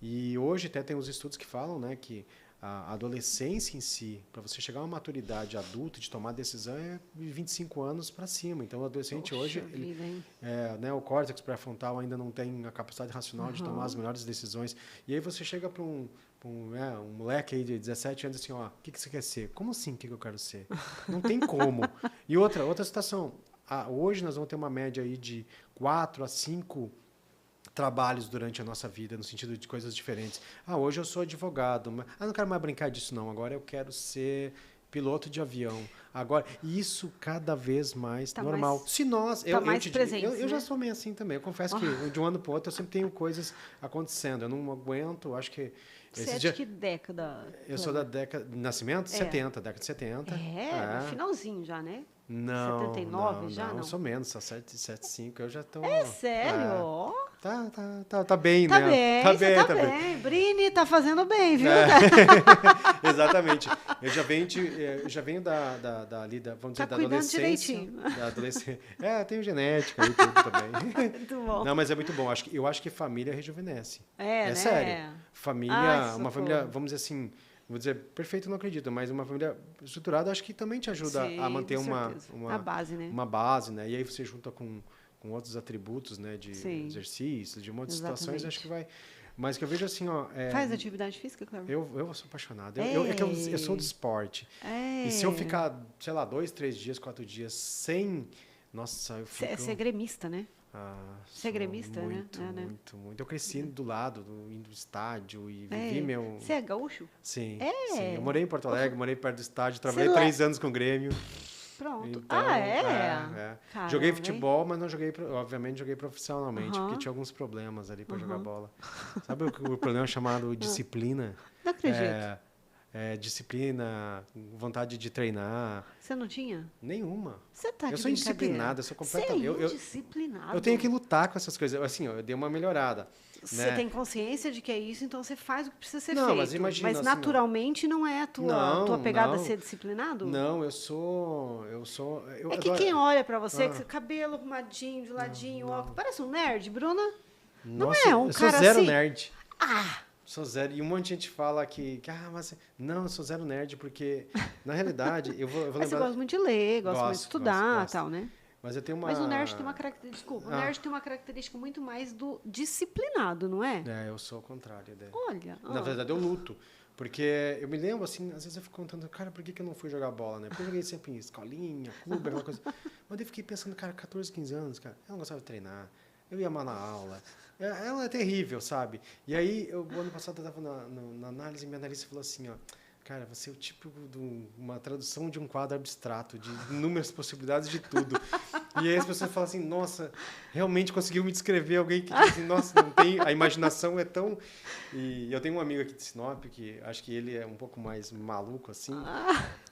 E hoje até tem os estudos que falam, né, que a adolescência em si, para você chegar a uma maturidade adulta de tomar decisão, é de 25 anos para cima. Então, o adolescente hoje, o córtex pré-frontal ainda não tem a capacidade racional de tomar as melhores decisões. E aí você chega para um moleque aí de 17 anos assim, ó, o que você quer ser? Como assim, o que eu quero ser? Não tem como. E outra situação, hoje nós vamos ter uma média aí de 4 a 5 trabalhos durante a nossa vida, no sentido de coisas diferentes. Hoje eu sou advogado, mas não quero mais brincar disso não, agora eu quero ser piloto de avião. Agora, isso cada vez mais normal. Se nós... Eu já sou meio assim também. Eu confesso que de um ano para o outro eu sempre tenho coisas acontecendo. Eu não aguento, acho que... Você é de que década? Eu sou da década de nascimento? 70, década de 70. No finalzinho já, né? Não, 79 já, não? Eu sou menos, só 75, eu já estou... É sério? Tá bem, né? Tá bem. Brini tá fazendo bem, viu? Exatamente. Eu já venho vamos dizer, da adolescência. Direitinho. Da adolescência. Tenho genética e tudo também. Muito bom. Não, mas é muito bom. Eu acho que família rejuvenesce. Né? Sério. Família, uma família, vamos dizer assim, vou dizer, perfeito eu não acredito, mas uma família estruturada acho que também te ajuda a manter uma base, né? Uma base, né? E aí você junta com outros atributos, né, de exercício, de um monte de situações, acho que vai. Mas que eu vejo assim, ó... Faz atividade física, Cleber? Eu sou apaixonado. Eu sou do esporte. E se eu ficar, sei lá, 2, 3 dias, 4 dias sem... Nossa, eu fico... Você é gremista, né? Você é gremista, muito, né? Muito. Eu cresci do lado, indo do estádio e vivi meu... Você é gaúcho? Sim, sim. Eu morei em Porto Alegre, morei perto do estádio, trabalhei 3 anos com o Grêmio. Pronto. Então, Caramba, joguei futebol, mas não joguei, obviamente, joguei profissionalmente, porque tinha alguns problemas ali para jogar bola. Sabe o problema chamado disciplina? Não acredito. Disciplina, vontade de treinar. Você não tinha? Nenhuma. Você tá de Eu sou indisciplinado, eu sou completamente... Você é indisciplinado? Eu tenho que lutar com essas coisas. Assim, eu dei uma melhorada. Você tem consciência de que é isso, então você faz o que precisa ser feito. Mas imagina... Mas naturalmente não é a tua pegada ser disciplinado? Não, eu sou... quem olha pra você, com cabelo arrumadinho, de ladinho, óculos, parece um nerd, Bruna? Nossa, não é um cara assim? Eu sou zero nerd. Ah! Sou zero. E um monte de gente fala mas... Não, eu sou zero nerd, porque, na realidade, eu vou lembrar... Mas você gosta muito de ler, gosta muito de estudar e tal, né? Mas eu tenho uma... Mas o nerd tem uma característica, desculpa, o nerd tem uma característica muito mais do disciplinado, não é? Eu sou o contrário. Olha. Na verdade, eu luto. Porque eu me lembro, assim, às vezes eu fico contando, cara, por que eu não fui jogar bola, né? Porque eu joguei sempre em escolinha, clube, aquela coisa. Mas eu fiquei pensando, cara, 14, 15 anos, cara, eu não gostava de treinar, eu ia mal na aula. Ela é terrível, sabe? E aí, o ano passado eu estava na análise, e minha analista falou assim, ó, cara, você é o tipo de uma tradução de um quadro abstrato, de inúmeras possibilidades de tudo. E aí as pessoas falam assim, nossa, realmente conseguiu me descrever alguém que diz assim, nossa, não tem, a imaginação é tão... E eu tenho um amigo aqui de Sinop, que acho que ele é um pouco mais maluco, assim,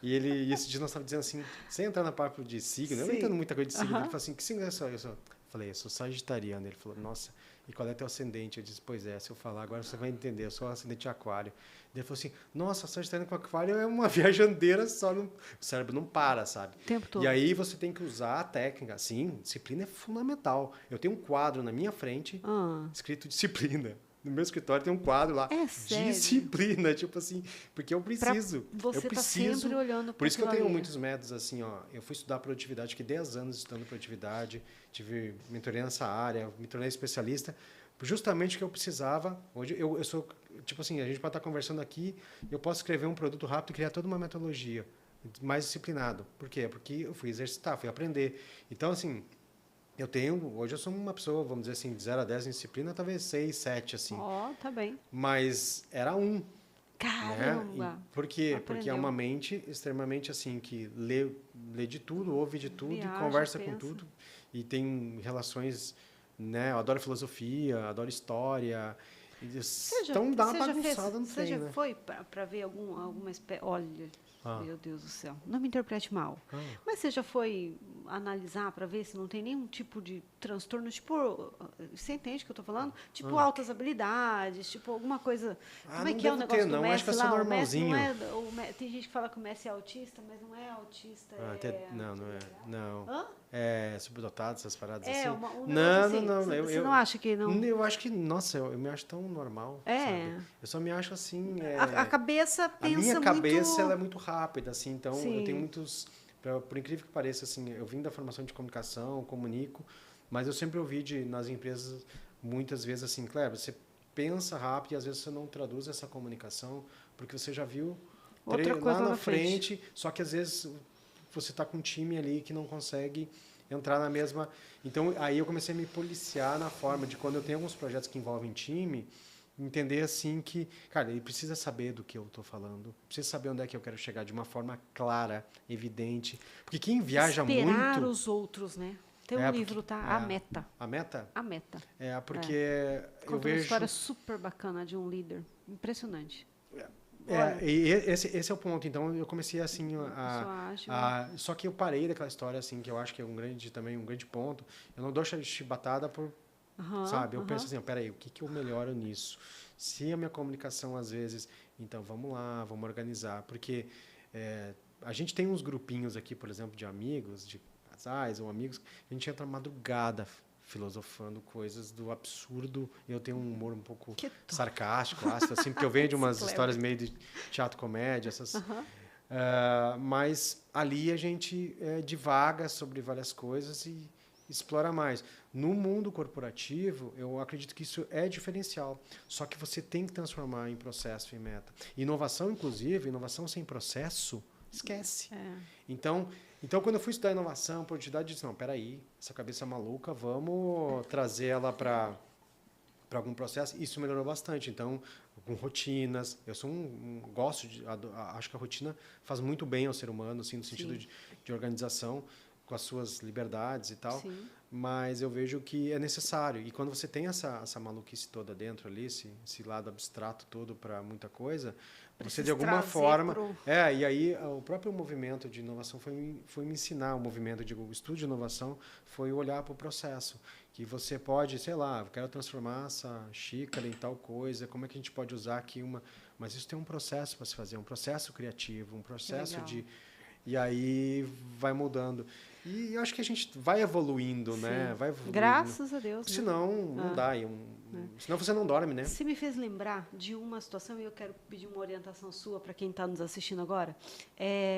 e esse dia nós estávamos dizendo assim, sem entrar na papo de signo, eu não entendo muita coisa de signo, ele falou assim, que signo é só? Eu falei, eu sou sagitariano. Ele falou, nossa, e qual é teu ascendente? Eu disse, pois é, se eu falar agora você vai entender, eu sou ascendente aquário. Ele falou assim, nossa, sagitariano com aquário é uma viajandeira só, o cérebro não para, sabe? O tempo todo. E aí você tem que usar a técnica, sim, disciplina é fundamental. Eu tenho um quadro na minha frente, escrito disciplina. No meu escritório tem um quadro lá, disciplina, tipo assim, porque eu preciso. Você eu preciso, tá sempre olhando para por isso que eu tenho muitos métodos, assim, ó, eu fui estudar produtividade, fiquei 10 anos estudando produtividade, tive mentoria nessa área, me tornei especialista, justamente o que eu precisava. Hoje eu sou, tipo assim, a gente pode estar conversando aqui, eu posso escrever um produto rápido e criar toda uma metodologia, mais disciplinado. Por quê? Porque eu fui exercitar, fui aprender. Então, assim, hoje eu sou uma pessoa, vamos dizer assim, de 0 a 10 em disciplina, talvez 6, 7, assim. Tá bem. Mas era 1. Caramba! Né? Por quê? Aprendeu. Porque é uma mente extremamente assim, que lê de tudo, ouve de tudo, Viaja, e conversa pensa. com tudo. E tem relações, né? Eu adoro filosofia, adoro história. Então dá uma bagunçada no trem, Você já né? foi para ver alguma espécie... Olha, meu Deus do céu, não me interprete mal. Mas você já foi analisar para ver se não tem nenhum tipo de transtorno, tipo, você entende o que eu estou falando? Tipo, altas habilidades, tipo, alguma coisa... Como é que é o negócio do Messi acho que eu sou lá? normalzinho. Tem gente que fala que o Messi é autista, mas não é autista. Não. É superdotado, essas paradas assim? Não. Você não acha que não? Eu acho que, nossa, eu me acho tão normal, sabe? Eu só me acho assim... A cabeça pensa muito... A minha cabeça, ela é muito rápida, assim, então Sim. eu tenho muitos... Por incrível que pareça, assim, eu vim da formação de comunicação, comunico, mas eu sempre ouvi nas empresas, muitas vezes, assim, Kleber, você pensa rápido e às vezes você não traduz essa comunicação, porque você já viu lá na frente, só que às vezes você está com um time ali que não consegue entrar na mesma... Então, aí eu comecei a me policiar na forma de quando eu tenho alguns projetos que envolvem time, entender assim que, cara, ele precisa saber do que eu estou falando, precisa saber onde é que eu quero chegar de uma forma clara, evidente, porque quem viaja Esperar muito... os outros, né? Tem um livro, tá? A Meta. A Meta? A Meta. Porque eu Conta vejo... uma história super bacana de um líder, impressionante. E esse é o ponto. Então eu comecei assim só que eu parei daquela história assim que eu acho que é um grande ponto. Eu não dou chibatada por sabe? Eu penso assim, peraí, o que eu melhoro nisso? Se a minha comunicação às vezes, então vamos lá, vamos organizar, porque a gente tem uns grupinhos aqui, por exemplo, de amigos, de casais ou amigos, a gente entra madrugada filosofando coisas do absurdo. Eu tenho um humor um pouco sarcástico, ácido, assim, porque eu venho de umas histórias meio de teatro-comédia, essas... mas ali a gente divaga sobre várias coisas e explora mais. No mundo corporativo, eu acredito que isso é diferencial. Só que você tem que transformar em processo e meta. Inovação, inclusive, inovação sem processo, esquece. Então, quando eu fui estudar inovação, produtividade, eu disse, não, peraí, essa cabeça maluca, vamos trazer ela para algum processo. Isso melhorou bastante. Então, com rotinas, eu sou acho que a rotina faz muito bem ao ser humano, assim, no sentido de organização, com as suas liberdades e tal. Sim. Mas eu vejo que é necessário. E quando você tem essa maluquice toda dentro ali, esse lado abstrato todo para muita coisa, você de alguma forma... E aí o próprio movimento de inovação foi me ensinar, o estudo de inovação foi olhar para o processo. Que você pode, sei lá, eu quero transformar essa xícara em tal coisa, como é que a gente pode usar aqui uma... Mas isso tem um processo para se fazer, um processo criativo, um processo de... E aí vai mudando. E eu acho que a gente vai evoluindo, né? Vai evoluindo. Graças a Deus. Senão, não dá. Senão você não dorme, né? Você me fez lembrar de uma situação, e eu quero pedir uma orientação sua para quem está nos assistindo agora.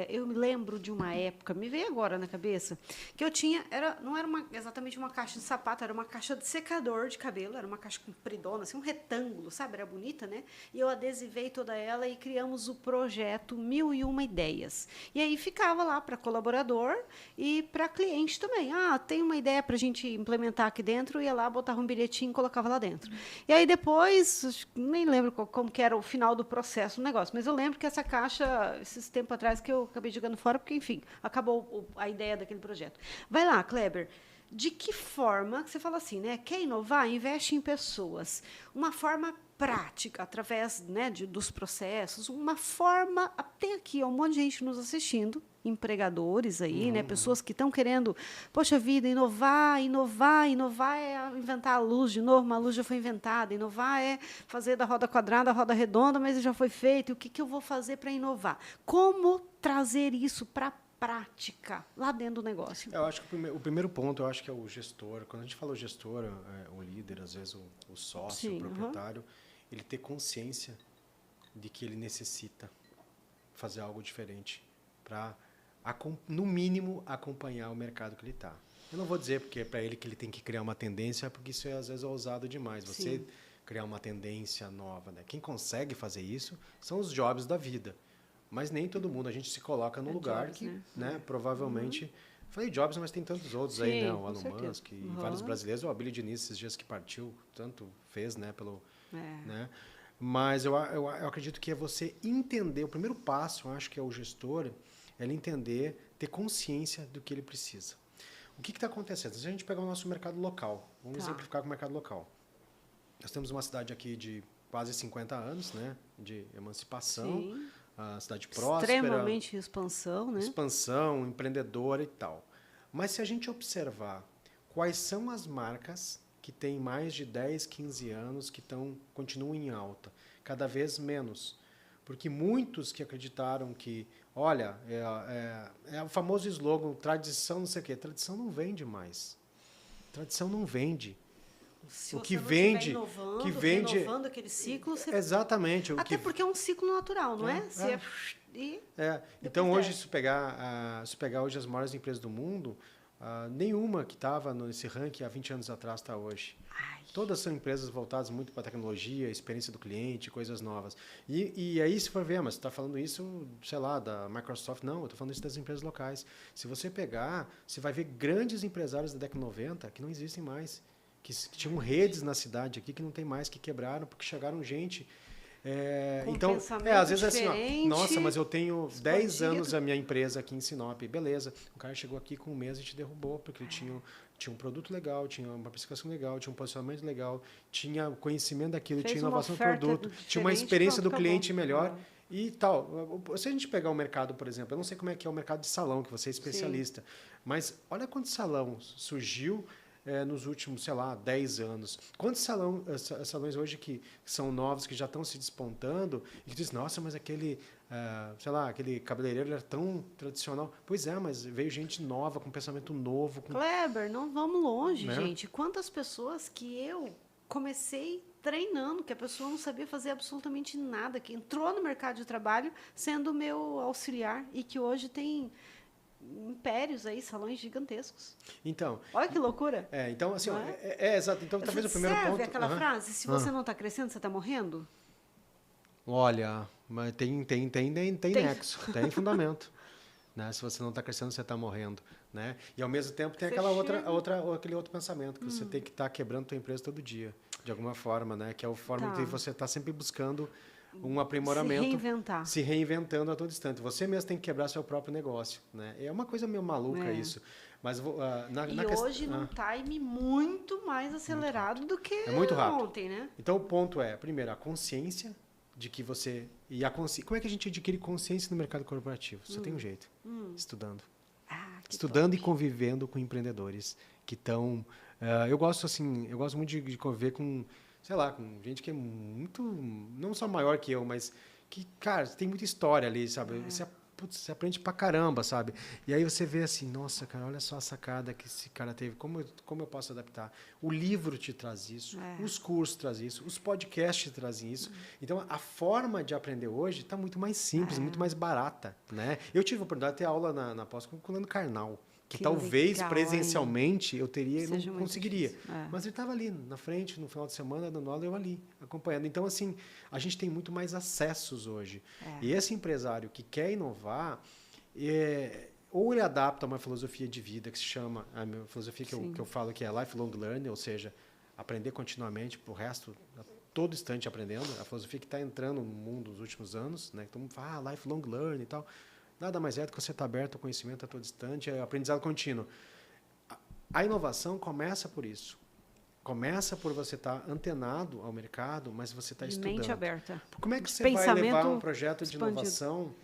Eu me lembro de uma época, me veio agora na cabeça, que eu tinha, não era exatamente uma caixa de sapato, era uma caixa de secador de cabelo, era uma caixa compridona, assim, um retângulo, sabe? Era bonita, né? E eu adesivei toda ela e criamos o projeto 1001 Ideias. E aí ficava lá para colaborador e para cliente também. Tem uma ideia para a gente implementar aqui dentro, ia lá, botava um bilhetinho e colocava lá dentro. E aí depois, nem lembro como que era o final do processo do negócio, mas eu lembro que essa caixa, esses tempos atrás, que eu acabei jogando fora, porque, enfim, acabou a ideia daquele projeto. Vai lá, Kleber. De que forma, que você fala assim, né? Quer inovar? Investe em pessoas. Uma forma prática, através, né, dos processos, uma forma, tem aqui um monte de gente nos assistindo, empregadores aí, né, pessoas que estão querendo, poxa vida, inovar é inventar a luz de novo, uma luz já foi inventada, inovar é fazer da roda quadrada a roda redonda, mas já foi feito, e o que eu vou fazer para inovar? Como trazer isso para prática lá dentro do negócio? Eu acho que o primeiro ponto, eu acho que é o gestor. Quando a gente fala o gestor, o líder, às vezes o sócio, o proprietário, ele ter consciência de que ele necessita fazer algo diferente para, no mínimo, acompanhar o mercado que ele está. Eu não vou dizer porque é para ele que ele tem que criar uma tendência, porque isso é, às vezes, ousado demais. Você criar uma tendência nova, né? Quem consegue fazer isso são os jobs da vida. Mas nem todo mundo. A gente se coloca num lugar Jobs, que, né, provavelmente... Falei Jobs, mas tem tantos outros aí, né? O Elon Musk e vários brasileiros. O Billy Diniz, esses dias que partiu, tanto fez, né? Né? Mas eu acredito que é você entender. O primeiro passo, eu acho que é o gestor, é ele entender, ter consciência do que ele precisa. O que está acontecendo? Se a gente pegar o nosso mercado local, vamos exemplificar com o mercado local. Nós temos uma cidade aqui de quase 50 anos, né? De emancipação. Sim. A cidade próspera. Extremamente expansão, né? Expansão, empreendedora e tal. Mas se a gente observar quais são as marcas que têm mais de 10, 15 anos que continuam em alta, cada vez menos. Porque muitos que acreditaram que, olha, é o famoso slogan, tradição não sei o quê. Tradição não vende mais. Tradição não vende. Se o que você não vende, inovando, que vende, renovando aquele ciclo, você... Exatamente. Até porque é um ciclo natural, não é? Então, hoje, se pegar hoje as maiores empresas do mundo, nenhuma que estava nesse ranking há 20 anos atrás está hoje. Todas são empresas voltadas muito para a tecnologia, experiência do cliente, coisas novas. E aí, se for ver, mas você está falando isso, sei lá, da Microsoft. Não, eu estou falando isso das empresas locais. Se você pegar, você vai ver grandes empresários da década de 90 que não existem mais. Que tinham redes na cidade aqui que não tem mais, que quebraram, porque chegaram gente... então, às vezes é assim, ó, nossa, mas eu tenho 10 anos a minha empresa aqui em Sinop. Beleza, o cara chegou aqui com um mês e te derrubou, porque ele tinha um produto legal, tinha uma precificação legal, tinha um posicionamento legal, tinha conhecimento daquilo, tinha inovação do produto, tinha uma experiência do cliente melhor e tal. Se a gente pegar o mercado, por exemplo, eu não sei como é que é o mercado de salão, que você é especialista, mas olha quanto salão surgiu nos últimos, sei lá, 10 anos. Quantos salões hoje que são novos, que já estão se despontando, e que dizem, nossa, mas aquele, sei lá, aquele cabeleireiro era tão tradicional. Pois é, mas veio gente nova, com pensamento novo. Kleber, não vamos longe, né? Gente. Quantas pessoas que eu comecei treinando, que a pessoa não sabia fazer absolutamente nada, que entrou no mercado de trabalho sendo meu auxiliar e que hoje tem... impérios aí, salões gigantescos. Então, olha que loucura. Então assim, exato. Então talvez o primeiro ponto. Serve aquela frase, se você não está crescendo, você está morrendo? Olha, mas tem nexo, tem fundamento. Né? Se você não está crescendo, você está morrendo, né? E ao mesmo tempo tem aquele outro pensamento que você tem que estar quebrando a tua empresa todo dia, de alguma forma, né? Que é a forma que você está sempre buscando um aprimoramento, se reinventando a todo instante. Você mesmo tem que quebrar seu próprio negócio, né? É uma coisa meio maluca isso. Mas hoje num time muito mais acelerado do que muito rápido. Ontem, né? Então o ponto é, primeiro, a consciência de que você... Como é que a gente adquire consciência no mercado corporativo? Só tem um jeito, estudando. Estudando e convivendo com empreendedores que estão... eu gosto muito de conviver com... sei lá, com gente que é muito, não só maior que eu, mas que, cara, tem muita história ali, sabe? Você putz, você aprende pra caramba, sabe? E aí você vê assim, nossa, cara, olha só a sacada que esse cara teve, como eu posso adaptar? O livro te traz isso, os cursos trazem isso, os podcasts trazem isso. Então, a forma de aprender hoje está muito mais simples, muito mais barata, né? Eu tive a oportunidade de ter aula na pós com o Leandro Carnal, que talvez legal, presencialmente eu teria Seja não muito conseguiria. difícil. É. Mas ele estava ali, na frente, no final de semana, dando aula, eu ali, acompanhando. Então, assim, a gente tem muito mais acessos hoje. E esse empresário que quer inovar, ou ele adapta uma filosofia de vida que se chama, a minha filosofia que eu falo que é lifelong learning, ou seja, aprender continuamente para o resto, a todo instante aprendendo. A filosofia que está entrando no mundo nos últimos anos, né? Todo mundo fala, lifelong learning e tal. Nada mais é do que você estar aberto ao conhecimento a todo instante, é aprendizado contínuo. A inovação começa por isso. Começa por você estar antenado ao mercado, mas você está estudando. Mente aberta. Como é que você vai levar um projeto de inovação?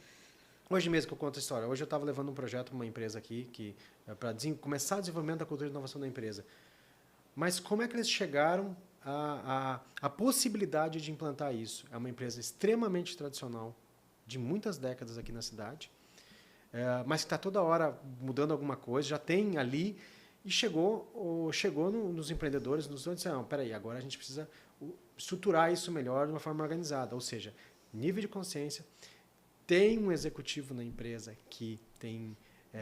Hoje mesmo que eu conto a história. Hoje eu estava levando um projeto para uma empresa aqui, para começar o desenvolvimento da cultura de inovação da empresa. Mas como é que eles chegaram à possibilidade de implantar isso? É uma empresa extremamente tradicional, de muitas décadas aqui na cidade, mas que está toda hora mudando alguma coisa, já tem ali, e chegou nos empreendedores, nos donos, disseram, peraí, agora a gente precisa estruturar isso melhor de uma forma organizada, ou seja, nível de consciência. Tem um executivo na empresa que tem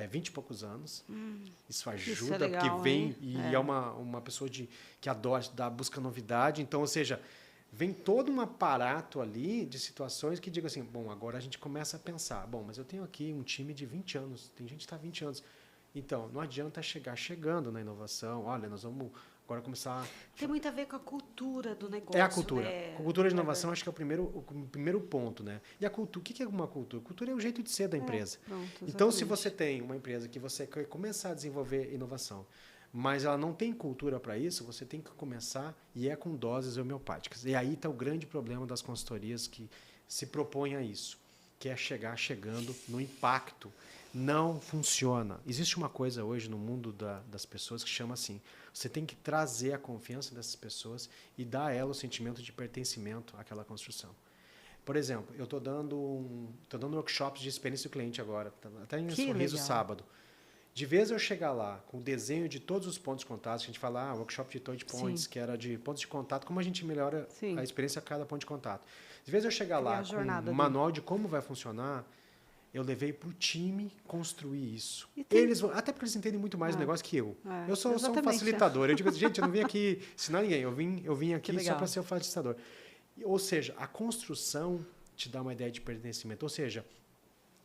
20 e poucos anos, isso ajuda, legal, porque vem hein? É uma pessoa que adora estudar, busca novidade, então, ou seja, vem todo um aparato ali de situações que digam assim, bom, agora a gente começa a pensar, bom, mas eu tenho aqui um time de 20 anos, tem gente que está 20 anos. Então, não adianta chegar chegando na inovação, olha, nós vamos agora começar... Tem muito a ver com a cultura do negócio. É a cultura. Né? A cultura de inovação acho que é o primeiro ponto, né? E a cultura, o que é uma cultura? Cultura é o jeito de ser da empresa. Pronto, então, se você tem uma empresa que você quer começar a desenvolver inovação, mas ela não tem cultura para isso, você tem que começar, e é com doses homeopáticas. E aí está o grande problema das consultorias que se propõem a isso, que é chegando no impacto. Não funciona. Existe uma coisa hoje no mundo das pessoas que chama assim, você tem que trazer a confiança dessas pessoas e dar a ela o sentimento de pertencimento àquela construção. Por exemplo, eu estou dando workshops de experiência do cliente agora, até em Sorriso sábado. De vez eu chegar lá com o desenho de todos os pontos de contato, a gente fala, workshop de touch points, que era de pontos de contato, como a gente melhora a experiência a cada ponto de contato. De vez eu chegar lá com um manual de como vai funcionar, eu levei para o time construir isso. Até porque eles entendem muito mais o negócio que eu. Eu sou um facilitador. Eu digo, gente, eu não vim aqui ensinar ninguém, eu vim aqui só para ser o facilitador. Ou seja, a construção te dá uma ideia de pertencimento. Ou seja,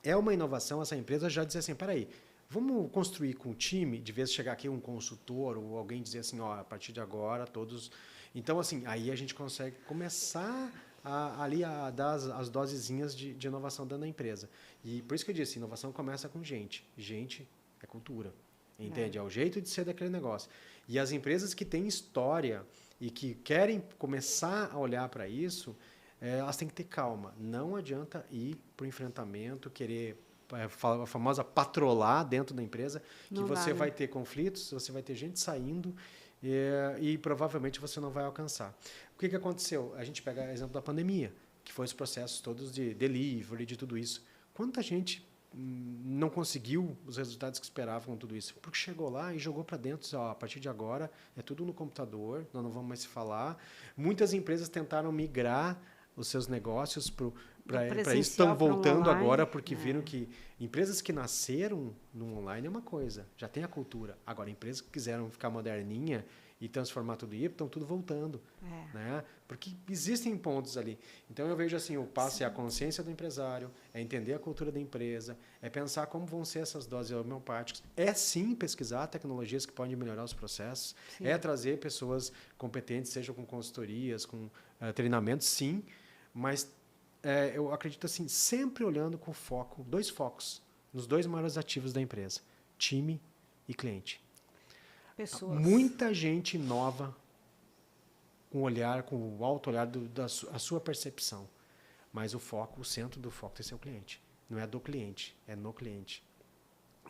é uma inovação essa empresa já dizer assim, peraí, vamos construir com o time, de vez chegar aqui um consultor ou alguém dizer assim, a partir de agora todos... Então, assim, aí a gente consegue começar ali a dar as dosezinhas de inovação dentro da empresa. E por isso que eu disse, inovação começa com gente. Gente é cultura, entende? É o jeito de ser daquele negócio. E as empresas que têm história e que querem começar a olhar para isso, elas têm que ter calma. Não adianta ir para o enfrentamento, querer a famosa patrolar dentro da empresa, que você vai ter conflitos, você vai ter gente saindo e provavelmente você não vai alcançar. O que aconteceu? A gente pega o exemplo da pandemia, que foi os processos todos de delivery, de tudo isso. Quanta gente não conseguiu os resultados que esperava com tudo isso? Porque chegou lá e jogou para dentro, disse, a partir de agora é tudo no computador, nós não vamos mais se falar. Muitas empresas tentaram migrar os seus negócios para isso, estão voltando agora, porque viram que empresas que nasceram no online é uma coisa, já tem a cultura. Agora, empresas que quiseram ficar moderninha e transformar tudo isso, estão tudo voltando. Né? Porque existem pontos ali. Então, eu vejo assim, o passo é a consciência do empresário, é entender a cultura da empresa, é pensar como vão ser essas doses homeopáticas. É, sim, pesquisar tecnologias que podem melhorar os processos, é trazer pessoas competentes, seja com consultorias, com treinamentos, sim, mas eu acredito assim, sempre olhando com foco, 2 focos, nos 2 maiores ativos da empresa, time e cliente. Pessoas. Muita gente nova com o alto olhar da sua percepção, mas o centro do foco tem que ser o cliente. Não é do cliente, é no cliente.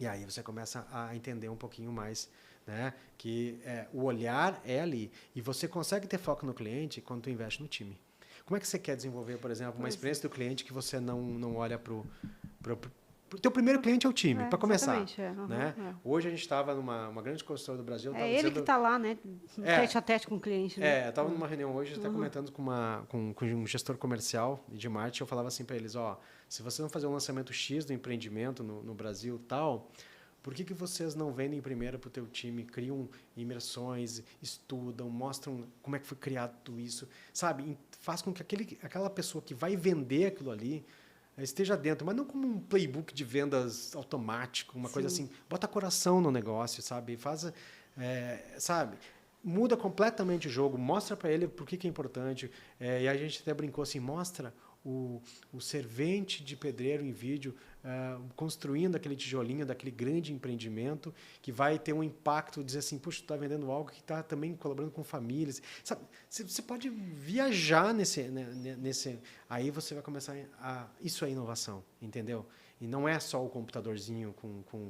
E aí você começa a entender um pouquinho mais, né, que o olhar é ali. E você consegue ter foco no cliente quando tu investe no time. Como é que você quer desenvolver, por exemplo, uma experiência do cliente que você não olha para O teu primeiro cliente é o time, para começar. Né? É. Hoje a gente estava numa grande consultora do Brasil. É ele que está lá, né? Tete a tete com o cliente. Né? Eu estava numa reunião hoje, estava comentando com um gestor comercial de marketing, eu falava assim para eles, se você não fazer um lançamento X do empreendimento no Brasil tal, por que vocês não vendem primeiro para o teu time, criam imersões, estudam, mostram como é que foi criado tudo isso, sabe? Faz com que aquela pessoa que vai vender aquilo ali esteja dentro, mas não como um playbook de vendas automático, uma coisa assim. Bota coração no negócio, sabe? Sabe? Muda completamente o jogo, mostra para ele por que é importante. E a gente até brincou assim, mostra o servente de pedreiro em vídeo construindo aquele tijolinho daquele grande empreendimento que vai ter um impacto, dizer assim, puxa, tu está vendendo algo que está também colaborando com famílias. Sabe? Você pode viajar nesse... Aí você vai começar isso é inovação, entendeu? E não é só o computadorzinho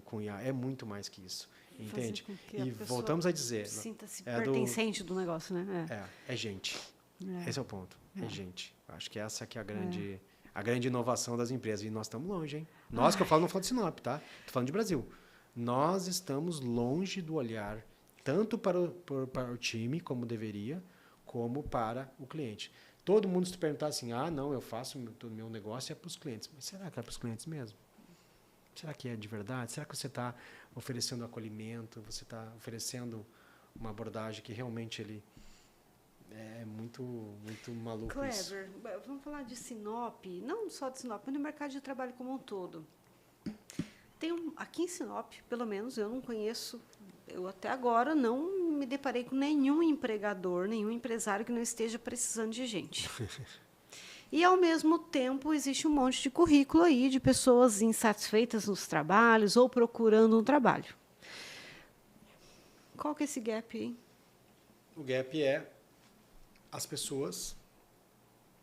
com IA, é muito mais que isso. Entende? E voltamos a dizer... Sinta-se pertencente do negócio, né? É gente. Esse é o ponto. É gente. Acho que essa que é a grande inovação das empresas. E nós estamos longe, hein? Nós, que eu falo, não falo de Sinop, tá? Estou falando de Brasil. Nós estamos longe do olhar, tanto para o time, como deveria, como para o cliente. Todo mundo se perguntar assim, não, eu faço o meu negócio é para os clientes. Mas será que é para os clientes mesmo? Será que é de verdade? Será que você está oferecendo acolhimento? Você está oferecendo uma abordagem que realmente ele... É muito maluco. Kleber, isso. Vamos falar de Sinop, não só de Sinop, mas no mercado de trabalho como um todo. Aqui em Sinop, pelo menos, eu não conheço, eu até agora não me deparei com nenhum empregador, nenhum empresário que não esteja precisando de gente. E, ao mesmo tempo, existe um monte de currículo aí de pessoas insatisfeitas nos trabalhos ou procurando um trabalho. Qual que é esse gap aí? O gap é as pessoas,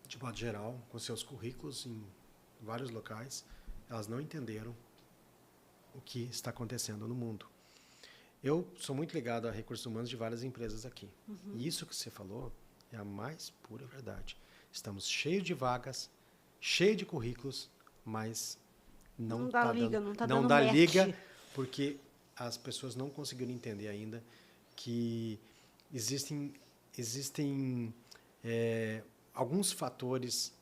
de modo geral, com seus currículos em vários locais, elas não entenderam o que está acontecendo no mundo. Eu sou muito ligado a recursos humanos de várias empresas aqui. E isso que você falou é a mais pura verdade. Estamos cheios de vagas, cheios de currículos, mas não dá liga, porque as pessoas não conseguiram entender ainda que existem alguns fatores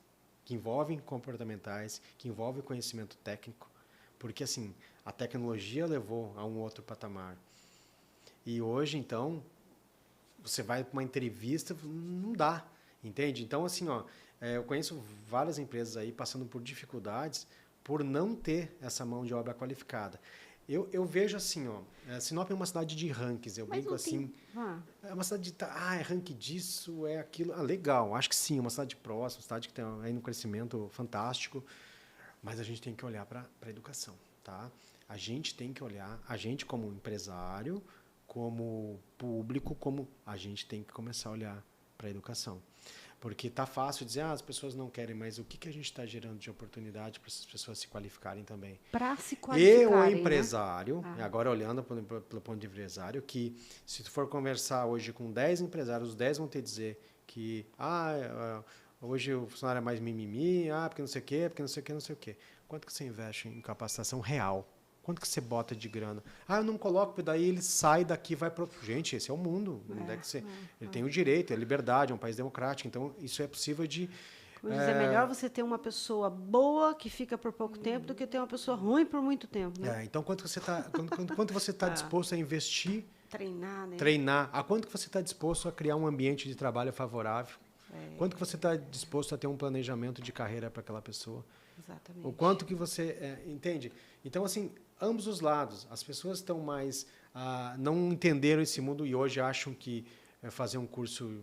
que envolvem comportamentais, que envolvem conhecimento técnico, porque assim, a tecnologia levou a um outro patamar. E hoje, então, você vai para uma entrevista, não dá, entende? Então, assim, eu conheço várias empresas aí passando por dificuldades por não ter essa mão de obra qualificada. Eu vejo assim, Sinop é uma cidade de rankings, eu brinco assim, é uma cidade de, é ranking disso, é aquilo, legal, acho que sim, é uma cidade próxima, uma cidade que tem aí um crescimento fantástico, mas a gente tem que olhar para a educação, tá? A gente tem que olhar, a gente como empresário, como público, a gente tem que começar a olhar para a educação. Porque está fácil dizer, as pessoas não querem, mas o que a gente está gerando de oportunidade para essas pessoas se qualificarem também? Para se qualificarem, e o empresário, agora olhando pelo ponto de empresário, que se tu for conversar hoje com 10 empresários, os 10 vão te dizer que hoje o funcionário é mais mimimi, porque não sei o quê, porque não sei o quê, não sei o quê. Quanto que você investe em capacitação real? Quanto que você bota de grana? Eu não coloco, porque daí ele sai daqui e vai para outro. Gente, esse é o mundo. Ele tem o direito, é a liberdade, é um país democrático. Então, isso é possível de... É melhor você ter uma pessoa boa que fica por pouco tempo do que ter uma pessoa ruim por muito tempo. Né? Então, quanto você está disposto a investir? Treinar, né? Treinar. A quanto que você está disposto a criar um ambiente de trabalho favorável? Quanto que você está disposto a ter um planejamento de carreira para aquela pessoa? Exatamente. O quanto que você... entende? Então, assim, ambos os lados. As pessoas estão mais... não entenderam esse mundo e hoje acham que fazer um curso,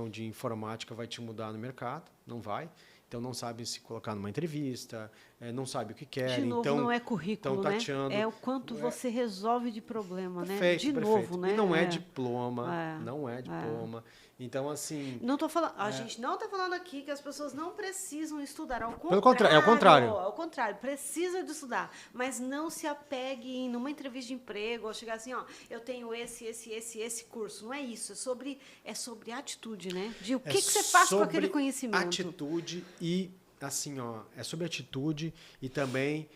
de informática vai te mudar no mercado. Não vai. Então, não sabem se colocar numa entrevista, não sabem o que querem. De novo, então, não é currículo, né? É o quanto você resolve de problema, perfeito, né? De perfeito. novo, né? E não é diploma, não é diploma. Então, assim... Não tô falando, a gente não está falando aqui que as pessoas não precisam estudar. Pelo contrário, é o contrário. Ao contrário, precisa de estudar. Mas não se apegue numa entrevista de emprego ou chegar assim, eu tenho esse curso. Não é isso. É sobre atitude, né? De o que você faz com aquele conhecimento. Atitude e, assim, é sobre atitude e também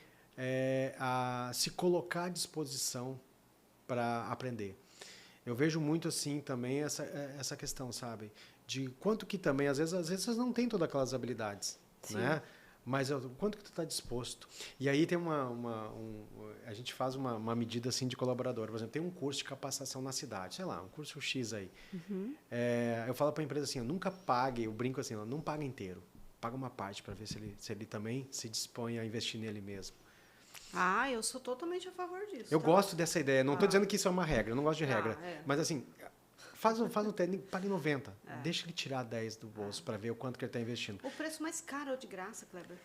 a se colocar à disposição para aprender. Eu vejo muito assim também essa questão, sabe? De quanto que também, às vezes você não tem todas aquelas habilidades, né? Mas quanto que tu está disposto? E aí tem a gente faz uma medida assim de colaborador. Por exemplo, tem um curso de capacitação na cidade, sei lá, um curso X aí. Eu falo para a empresa assim, nunca pague, eu brinco assim, não paga inteiro. Paga uma parte para ver se ele também se dispõe a investir nele mesmo. Ah, eu sou totalmente a favor disso. Eu gosto dessa ideia. Não estou dizendo que isso é uma regra, eu não gosto de regra. É. Mas assim, faz o técnico, pague 90. Deixa ele tirar 10 do bolso para ver o quanto que ele está investindo. O preço mais caro é o de graça, Kleber.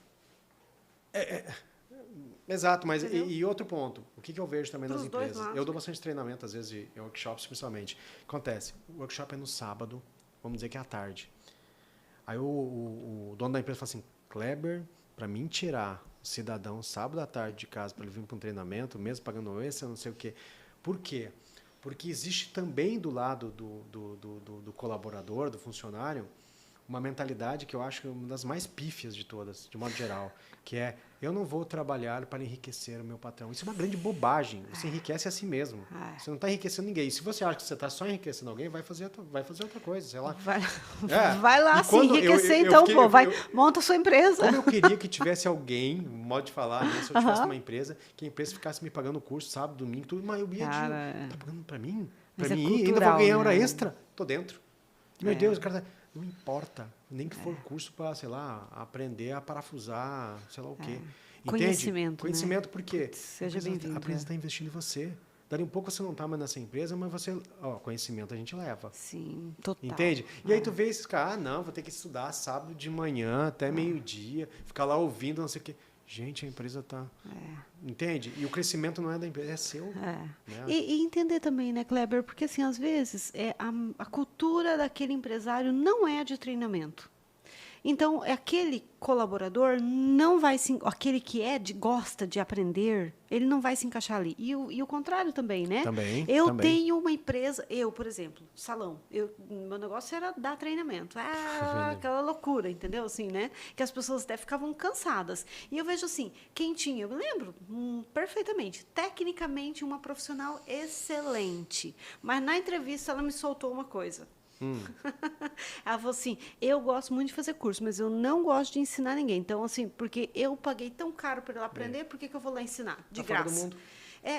Exato, mas e outro ponto, o que eu vejo também nas empresas? Lados. Eu dou bastante treinamento, às vezes, em workshops, principalmente. Acontece, o workshop é no sábado, vamos dizer que é à tarde. Aí o dono da empresa fala assim, Kleber, para mim tirar o cidadão sábado à tarde de casa para ele vir para um treinamento, mesmo pagando esse, não sei o quê. Por quê? Porque existe também do lado do colaborador, do funcionário, uma mentalidade que eu acho que é uma das mais pífias de todas, de modo geral, que é, eu não vou trabalhar para enriquecer o meu patrão. Isso é uma grande bobagem. Você enriquece a si mesmo. Você não está enriquecendo ninguém. E se você acha que você está só enriquecendo alguém, vai fazer outra coisa, sei lá. Vai lá se enriquecer, monta a sua empresa. Como eu queria que tivesse alguém, modo de falar, né, se eu tivesse uma empresa, que a empresa ficasse me pagando curso, sábado, domingo, tudo, mas eu ia tá pagando para mim? Para mim, ainda vou ganhar hora extra? Tô dentro. Meu Deus, o cara... Não importa, nem que for curso para, sei lá, aprender a parafusar, sei lá o quê. Conhecimento. Conhecimento, por quê? Seja bem-vindo. A empresa está investindo em você. Dali um pouco você não está mais nessa empresa, mas você, conhecimento a gente leva. Sim, total. Entende? E aí tu vê esses caras, não, vou ter que estudar sábado de manhã até meio-dia, ficar lá ouvindo, não sei o quê. Gente, a empresa está... Entende? E o crescimento não é da empresa, é seu. Né? E entender também, né, Kleber? Porque, assim, às vezes, a cultura daquele empresário não é a de treinamento. Então, aquele colaborador não vai se... Aquele que gosta de aprender, ele não vai se encaixar ali. E o contrário também, né? Também. Tenho uma empresa... por exemplo, salão. Meu negócio era dar treinamento. Aquela loucura, entendeu? Assim, né? Que as pessoas até ficavam cansadas. E eu vejo assim, quem tinha... Eu me lembro perfeitamente. Tecnicamente, uma profissional excelente. Mas na entrevista, ela me soltou uma coisa. Ela falou assim, eu gosto muito de fazer curso, mas eu não gosto de ensinar ninguém. Então, assim, porque eu paguei tão caro para ela aprender, por que eu vou lá ensinar? De graça. Fora do mundo.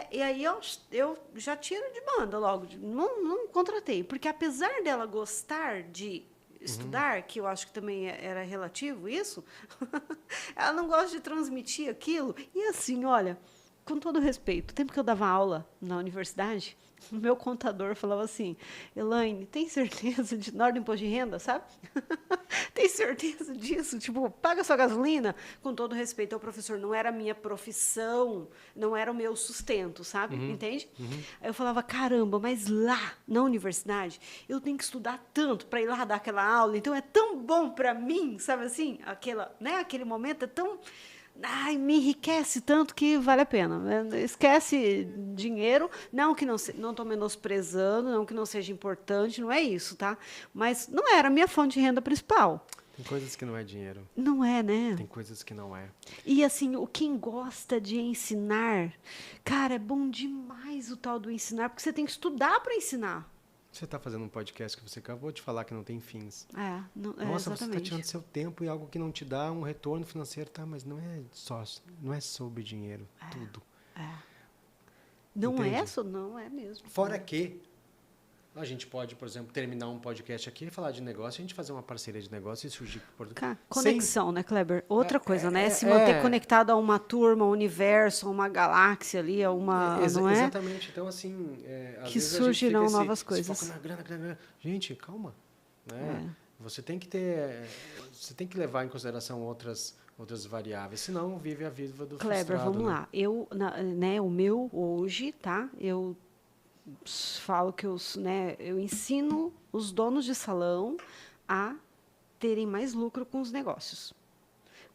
E aí eu já tiro de banda logo. Não contratei. Porque apesar dela gostar de estudar, que eu acho que também era relativo isso, ela não gosta de transmitir aquilo. E assim, olha, com todo respeito, o tempo que eu dava aula na universidade, o meu contador falava assim, Elaine, tem certeza na hora do imposto de renda, sabe? Tem certeza disso? Tipo, paga sua gasolina? Com todo respeito ao professor, não era a minha profissão, não era o meu sustento, sabe? Entende? Aí eu falava, caramba, mas lá na universidade eu tenho que estudar tanto para ir lá dar aquela aula, então é tão bom para mim, sabe assim? Aquele momento é tão... me enriquece tanto que vale a pena. Esquece dinheiro, não estou menosprezando, não que não seja importante, não é isso, tá? Mas não era a minha fonte de renda principal. Tem coisas que não é dinheiro. Não é, né? Tem coisas que não é. E assim, quem gosta de ensinar, cara, é bom demais o tal do ensinar, porque você tem que estudar para ensinar. Você está fazendo um podcast que você acabou de falar que não tem fins. Nossa, você está tirando seu tempo e algo que não te dá um retorno financeiro, tá? Mas não é sobre dinheiro, tudo. Não é mesmo. Fora que a gente pode, por exemplo, terminar um podcast aqui e falar de negócio, a gente fazer uma parceria de negócio e surgir por conexão, né, Kleber? Outra coisa, né? Se manter conectado a uma turma, a um universo, a uma galáxia ali, a uma. Não é? Exatamente. Então, assim. Que surgirão novas coisas. Foca na grana. Gente, calma. Né? Você tem que ter. Você tem que levar em consideração outras variáveis, senão vive a vida do Kleber, frustrado. vamos lá. O meu hoje, tá? Eu falo que eu ensino os donos de salão a terem mais lucro com os negócios.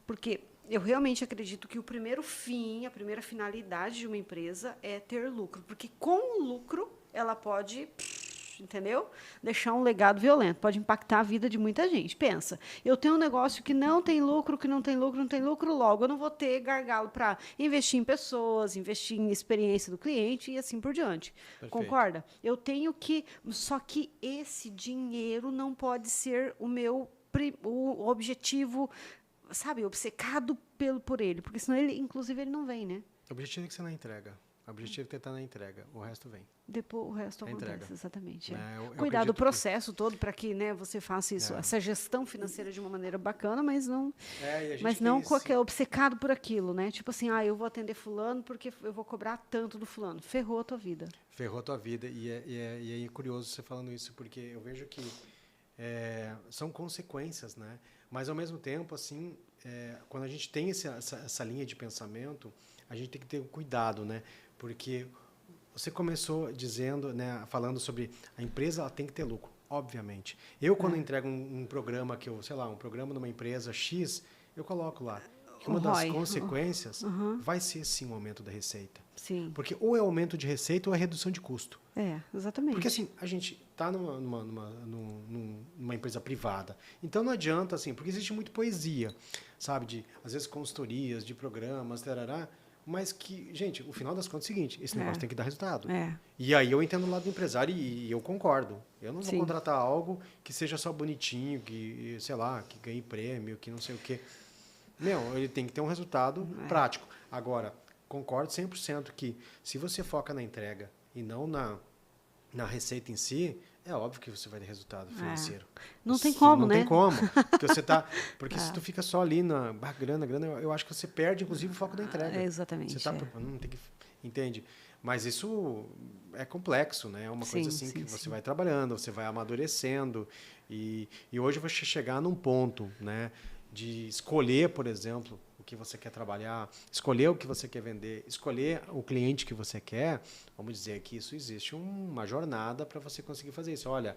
Porque eu realmente acredito que o primeiro fim, a primeira finalidade de uma empresa é ter lucro. Porque com o lucro, ela pode entendeu? Deixar um legado violento. Pode impactar a vida de muita gente. Pensa, eu tenho um negócio que não tem lucro, logo eu não vou ter gargalo para investir em pessoas, investir em experiência do cliente e assim por diante. Perfeito. Concorda? Eu tenho que... Só que esse dinheiro não pode ser o objetivo, sabe, obcecado por ele, porque senão ele, inclusive, ele não vem, né? O objetivo é que você não entrega. O objetivo é que está na entrega. O resto vem. Depois o resto A acontece, entrega. exatamente. Eu Cuidar do acredito processo todo para que, né, você faça isso, essa gestão financeira de uma maneira bacana, mas não, qualquer obcecado por aquilo, né? Tipo assim, eu vou atender fulano porque eu vou cobrar tanto do fulano. Ferrou a tua vida. Ferrou a tua vida. E é curioso você falando isso, porque eu vejo que são consequências, né? Mas, ao mesmo tempo, assim, quando a gente tem essa linha de pensamento, a gente tem que ter cuidado, né? Porque você começou dizendo, né, falando sobre a empresa, ela tem que ter lucro, obviamente. Eu, quando entrego um programa um programa numa empresa X, eu coloco lá que uma das consequências vai ser, sim, um aumento da receita. Sim. Porque ou é aumento de receita ou é redução de custo. Exatamente. Porque, assim, a gente está numa empresa privada. Então, não adianta, assim, porque existe muito poesia, sabe? Às vezes, consultorias, de programas, tarará, mas que, gente, o final das contas é o seguinte, esse negócio tem que dar resultado. E aí eu entendo o lado do empresário e eu concordo. Eu não vou contratar algo que seja só bonitinho, que, sei lá, que ganhe prêmio, que não sei o quê. Não, ele tem que ter um resultado prático. Agora, concordo 100% que se você foca na entrega e não na receita em si, é óbvio que você vai ter resultado financeiro. Não tem como, né? Não tem como. Porque se se tu fica só ali na grana, eu acho que você perde, inclusive, o foco da entrega. Exatamente. Você não tem que... Entende? Mas isso é complexo, né? É uma coisa assim que você vai trabalhando, você vai amadurecendo. E hoje você chegar num ponto, né, de escolher, por exemplo, o que você quer trabalhar, escolher o que você quer vender, escolher o cliente que você quer, vamos dizer que isso existe uma jornada para você conseguir fazer isso. Olha,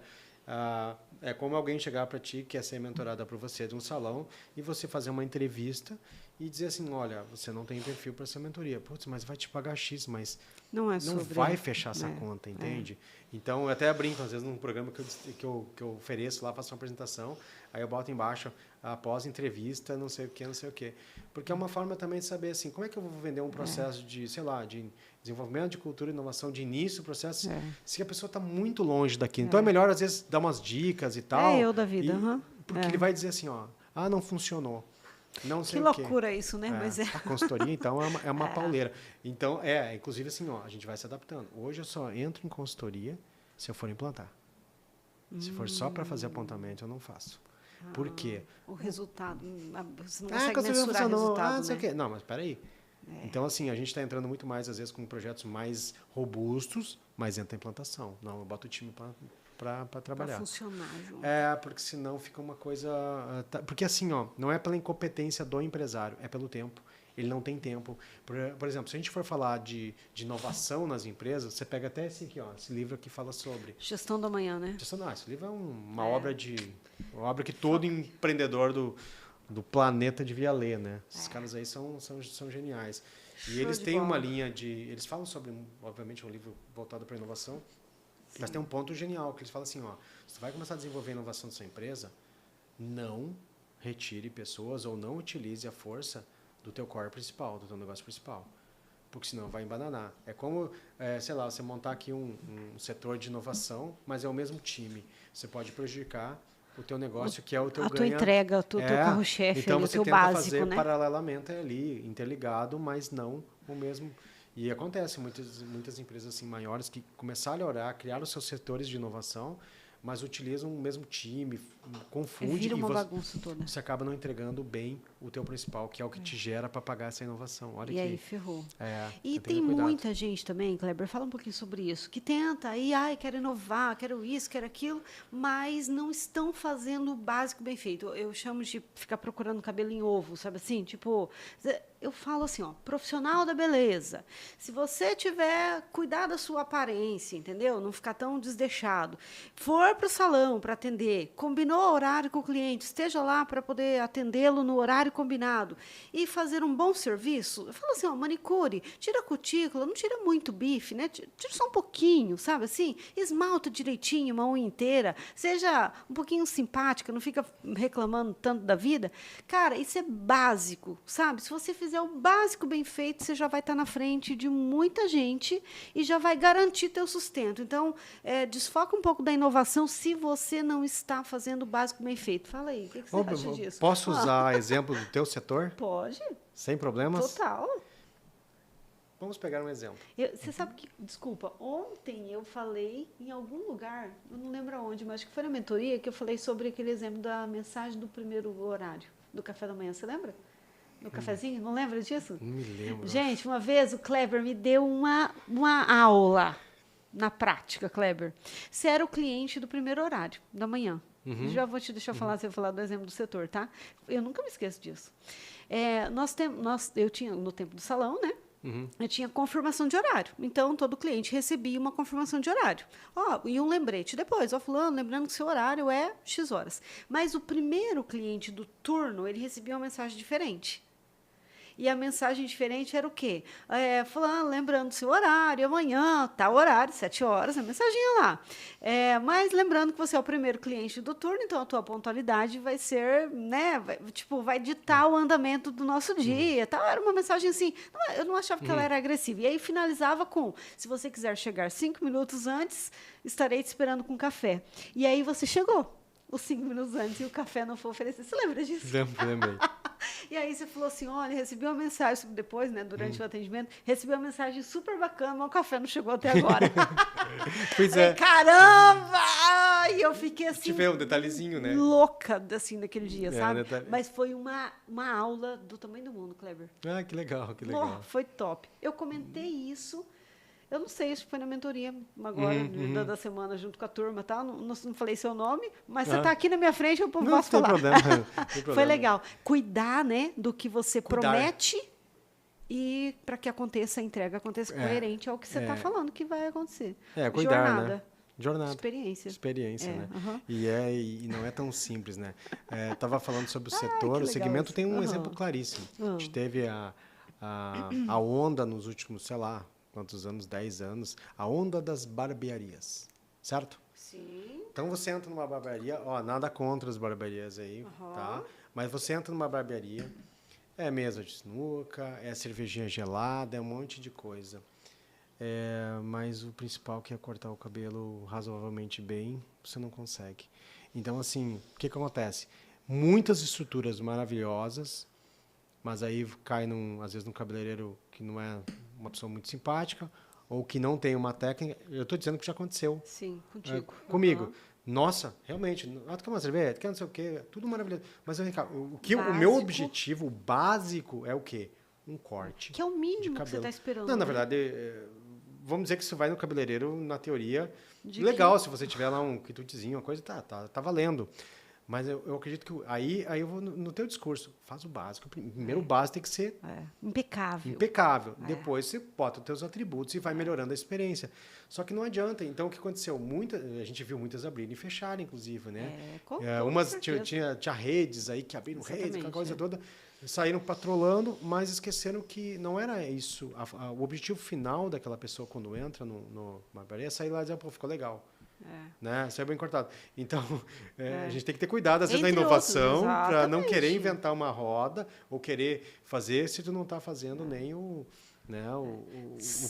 é como alguém chegar para ti, quer ser mentorada por você de um salão, e você fazer uma entrevista e dizer assim, olha, você não tem perfil para essa mentoria. Putz, mas vai te pagar X, mas não vai fechar essa conta, entende? Então, eu até brinco, às vezes, num programa que eu ofereço lá, faço uma apresentação, aí eu boto embaixo, após entrevista, não sei o quê. Porque é uma forma também de saber, assim, como é que eu vou vender um processo de, sei lá, de desenvolvimento de cultura e inovação, de início do processo, se a pessoa está muito longe daquilo. Então, é melhor, às vezes, dar umas dicas e tal. Eu da vida. Porque ele vai dizer assim, não funcionou. Não sei que loucura isso, né? Mas A consultoria, então, é uma pauleira. Então, inclusive assim, a gente vai se adaptando. Hoje eu só entro em consultoria se eu for implantar. Se for só para fazer apontamento, eu não faço. Por quê? O resultado, você não consegue mensurar o resultado, não sei o quê. Não, mas espera aí. Então, assim, a gente está entrando muito mais, às vezes, com projetos mais robustos, mas entra a implantação. Não, eu boto o time para trabalhar. Para funcionar, João. Porque senão fica uma coisa... Porque assim, não é pela incompetência do empresário, é pelo tempo. Ele não tem tempo. Por exemplo, se a gente for falar de inovação nas empresas, você pega até esse aqui, esse livro aqui fala sobre... Gestão do amanhã, né? Esse livro é uma obra que todo empreendedor do planeta devia ler, né? Esses caras aí são geniais. E eles têm uma linha de... Eles falam sobre, obviamente, um livro voltado para a inovação, mas tem um ponto genial, que eles falam assim, se você vai começar a desenvolver a inovação da sua empresa, não retire pessoas ou não utilize a força do teu core principal, do teu negócio principal. Porque senão vai embananar. É como, sei lá, você montar aqui um setor de inovação, mas é o mesmo time. Você pode prejudicar o teu negócio, que é o teu tua entrega, o teu carro-chefe, então o teu básico, né? Então você tenta fazer paralelamente ali, interligado, mas não o mesmo... E acontece muitas empresas assim, maiores que começaram a olhar, criaram seus setores de inovação, mas utilizam o mesmo time, confunde vira uma e bagunça toda. Você acaba não entregando bem o teu principal, que é o que te gera para pagar essa inovação. Olha aí ferrou. E tem muita gente também, Kleber, fala um pouquinho sobre isso, que tenta aí, quero inovar, quero isso, quero aquilo, mas não estão fazendo o básico bem feito. Eu chamo de ficar procurando cabelo em ovo, sabe assim? Tipo, eu falo assim, ó, profissional da beleza. Se você tiver cuidar da sua aparência, entendeu? Não ficar tão desleixado. For para o salão para atender, combinou horário com o cliente, esteja lá para poder atendê-lo no horário combinado e fazer um bom serviço. Eu falo assim, ó, manicure, tira a cutícula, não tira muito bife, né? Tira só um pouquinho, sabe assim? Esmalta direitinho uma unha inteira, seja um pouquinho simpática, não fica reclamando tanto da vida. Cara, isso é básico, sabe? Se você fizer o básico bem feito, você já vai estar na frente de muita gente e já vai garantir teu sustento. Então, desfoca um pouco da inovação se você não está fazendo o básico bem feito. Fala aí, o que você acha disso? Posso usar exemplo do teu setor? Pode. Sem problemas? Total. Vamos pegar um exemplo. Você sabe que, desculpa, ontem eu falei em algum lugar, eu não lembro aonde, mas acho que foi na mentoria que eu falei sobre aquele exemplo da mensagem do primeiro horário, do café da manhã, você lembra? No cafezinho? Não lembra disso? Não me lembro. Gente, uma vez o Kleber me deu uma aula na prática, Kleber. Você era o cliente do primeiro horário, da manhã. Já vou te deixar falar, você vai falar do exemplo do setor, tá? Eu nunca me esqueço disso. Eu tinha, no tempo do salão, né? Eu tinha confirmação de horário. Então, todo cliente recebia uma confirmação de horário. E um lembrete depois. Fulano, lembrando que seu horário é X horas. Mas o primeiro cliente do turno, ele recebia uma mensagem diferente. E a mensagem diferente era o quê? Fulano, lembrando seu horário, amanhã, tal horário, 7 horas, a mensaginha lá. Mas lembrando que você é o primeiro cliente do turno, então a tua pontualidade vai ser, né, vai ditar o andamento do nosso dia. Tal. Era uma mensagem assim, eu não achava que ela era agressiva. E aí finalizava com, se você quiser chegar 5 minutos antes, estarei te esperando com café. E aí você chegou os 5 minutos antes e o café não foi oferecido. Você lembra disso? Lembrei. E aí você falou assim, olha, recebi uma mensagem, depois, né, durante o atendimento, recebi uma mensagem super bacana, mas o café não chegou até agora. Pois é. Caramba! E eu fiquei assim, Tiver um detalhezinho, né? louca, assim, naquele dia, sabe? Detalhe. Mas foi uma aula do tamanho do mundo, Kleber. Ah, que legal, que legal. Foi top. Eu comentei isso, eu não sei, acho que foi na mentoria agora, da semana, junto com a turma, tá? Não falei seu nome, mas você está aqui na minha frente, eu posso falar. Problema, não tem problema. Foi legal. Cuidar, né, do que você promete e para que aconteça a entrega, aconteça coerente ao que você está falando que vai acontecer. Cuidar, Jornada. né? Jornada. Experiência. Né? E não é tão simples, né? Tava falando sobre o setor, o segmento isso. tem um exemplo claríssimo. A gente teve a onda nos últimos, sei lá, quantos anos, 10 anos, a onda das barbearias, certo? Sim. Então você entra numa barbearia, nada contra as barbearias aí, tá? Mas você entra numa barbearia, é mesa de sinuca, é cervejinha gelada, é um monte de coisa. Mas o principal, que é cortar o cabelo razoavelmente bem, você não consegue. Então, assim, o que acontece? Muitas estruturas maravilhosas, mas aí cai, às vezes, num cabeleireiro que não é uma pessoa muito simpática, ou que não tem uma técnica. Eu estou dizendo que já aconteceu. Sim, contigo. Comigo. Nossa, realmente, tu quer uma cerveja? Tu quer não sei o quê? Tudo maravilhoso. Mas, o meu objetivo básico é o quê? Um corte. Que é o mínimo que você está esperando. Não, na verdade, vamos dizer que você vai no cabeleireiro, na teoria, legal, se você tiver lá um quitutezinho, uma coisa, tá valendo. Mas eu acredito que aí eu vou no teu discurso. Faz o básico. Primeiro o básico tem que ser impecável. Depois você bota os teus atributos e vai melhorando a experiência. Só que não adianta. Então, o que aconteceu? A gente viu muitas abrirem e fecharem, inclusive, né? Umas tinha redes aí que abriram redes, aquela coisa toda. Saíram patrolando, mas esqueceram que não era isso. O objetivo final daquela pessoa quando entra no barbearia é sair lá e dizer, ficou legal. Né? Isso é bem cortado. Então, a gente tem que ter cuidado, às vezes, na inovação, para não querer inventar uma roda ou querer fazer se tu não está fazendo nem o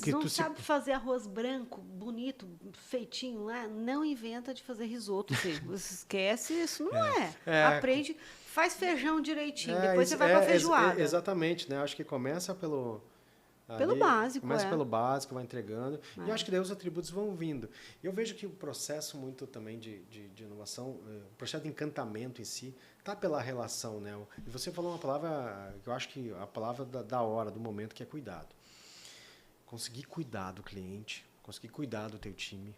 que não tu sabe fazer arroz branco, bonito, feitinho lá, não inventa de fazer risoto. Você esquece, isso não Aprende, faz feijão direitinho, depois você vai para a feijoada. Exatamente, né? Acho que começa pelo básico. Começa pelo básico, vai entregando. E eu acho que daí os atributos vão vindo. Eu vejo que o processo muito também de inovação, o processo de encantamento em si, está pela relação, né? E você falou uma palavra, que eu acho que a palavra da hora, do momento, que é cuidado. Conseguir cuidar do cliente, conseguir cuidar do teu time.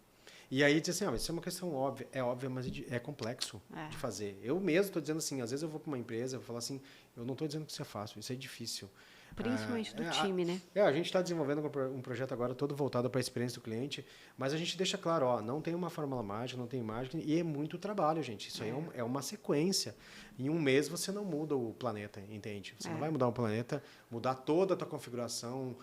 E aí diz assim, isso é uma questão óbvia. É óbvia, mas é complexo de fazer. Eu mesmo estou dizendo assim, às vezes eu vou para uma empresa, eu vou falar assim, eu não estou dizendo que isso é fácil, isso é difícil. Principalmente do time, né? A gente está desenvolvendo um projeto agora todo voltado para a experiência do cliente, mas a gente deixa claro, ó, não tem uma fórmula mágica, não tem mágica, e é muito trabalho, gente. Isso aí é uma sequência. Em um mês você não muda o planeta, entende? Você não vai mudar o planeta, mudar toda a tua configuração.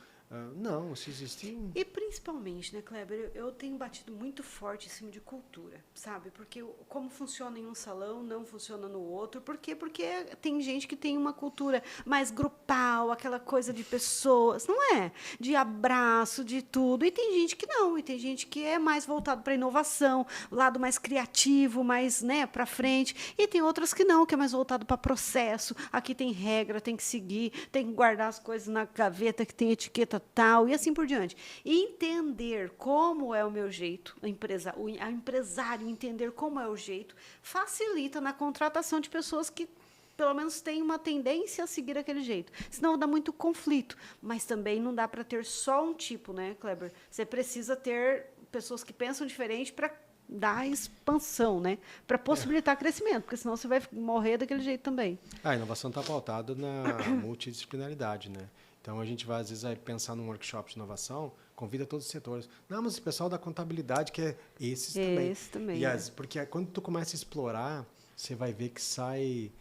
Não, se existir... E principalmente, né, Kleber, eu tenho batido muito forte em cima de cultura, sabe? Porque como funciona em um salão, não funciona no outro. Por quê? Porque tem gente que tem uma cultura mais grupal, aquela coisa de pessoas, não é? De abraço, de tudo. E tem gente que não, e tem gente que é mais voltado para inovação, lado mais criativo, mais, né, para frente. E tem outras que não, que é mais voltado para processo. Aqui tem regra, tem que seguir, tem que guardar as coisas na gaveta que tem etiqueta tal, e assim por diante. E entender como é o meu jeito, o empresário entender como é o jeito, facilita na contratação de pessoas que pelo menos têm uma tendência a seguir aquele jeito. Senão dá muito conflito. Mas também não dá para ter só um tipo, né, Kleber? Você precisa ter pessoas que pensam diferente para dar expansão, né? Para possibilitar crescimento, porque senão você vai morrer daquele jeito também. A inovação está pautada na multidisciplinaridade, né? Então, a gente vai, às vezes, pensar num workshop de inovação, convida todos os setores. Não, mas o pessoal da contabilidade quer esses também. Esse também. Porque quando tu começa a explorar, você vai ver que sai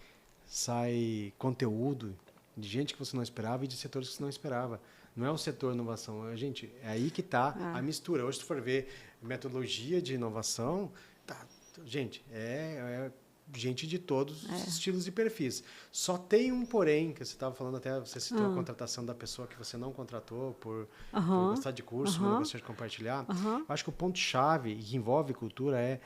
conteúdo de gente que você não esperava e de setores que você não esperava. Não é o setor inovação. Gente, é aí que está a mistura. Hoje, se tu for ver metodologia de inovação, gente, gente de todos os estilos e perfis. Só tem um porém, que você estava falando até, você citou a contratação da pessoa que você não contratou por gostar de curso, não gostar de compartilhar. Eu acho que o ponto-chave que envolve cultura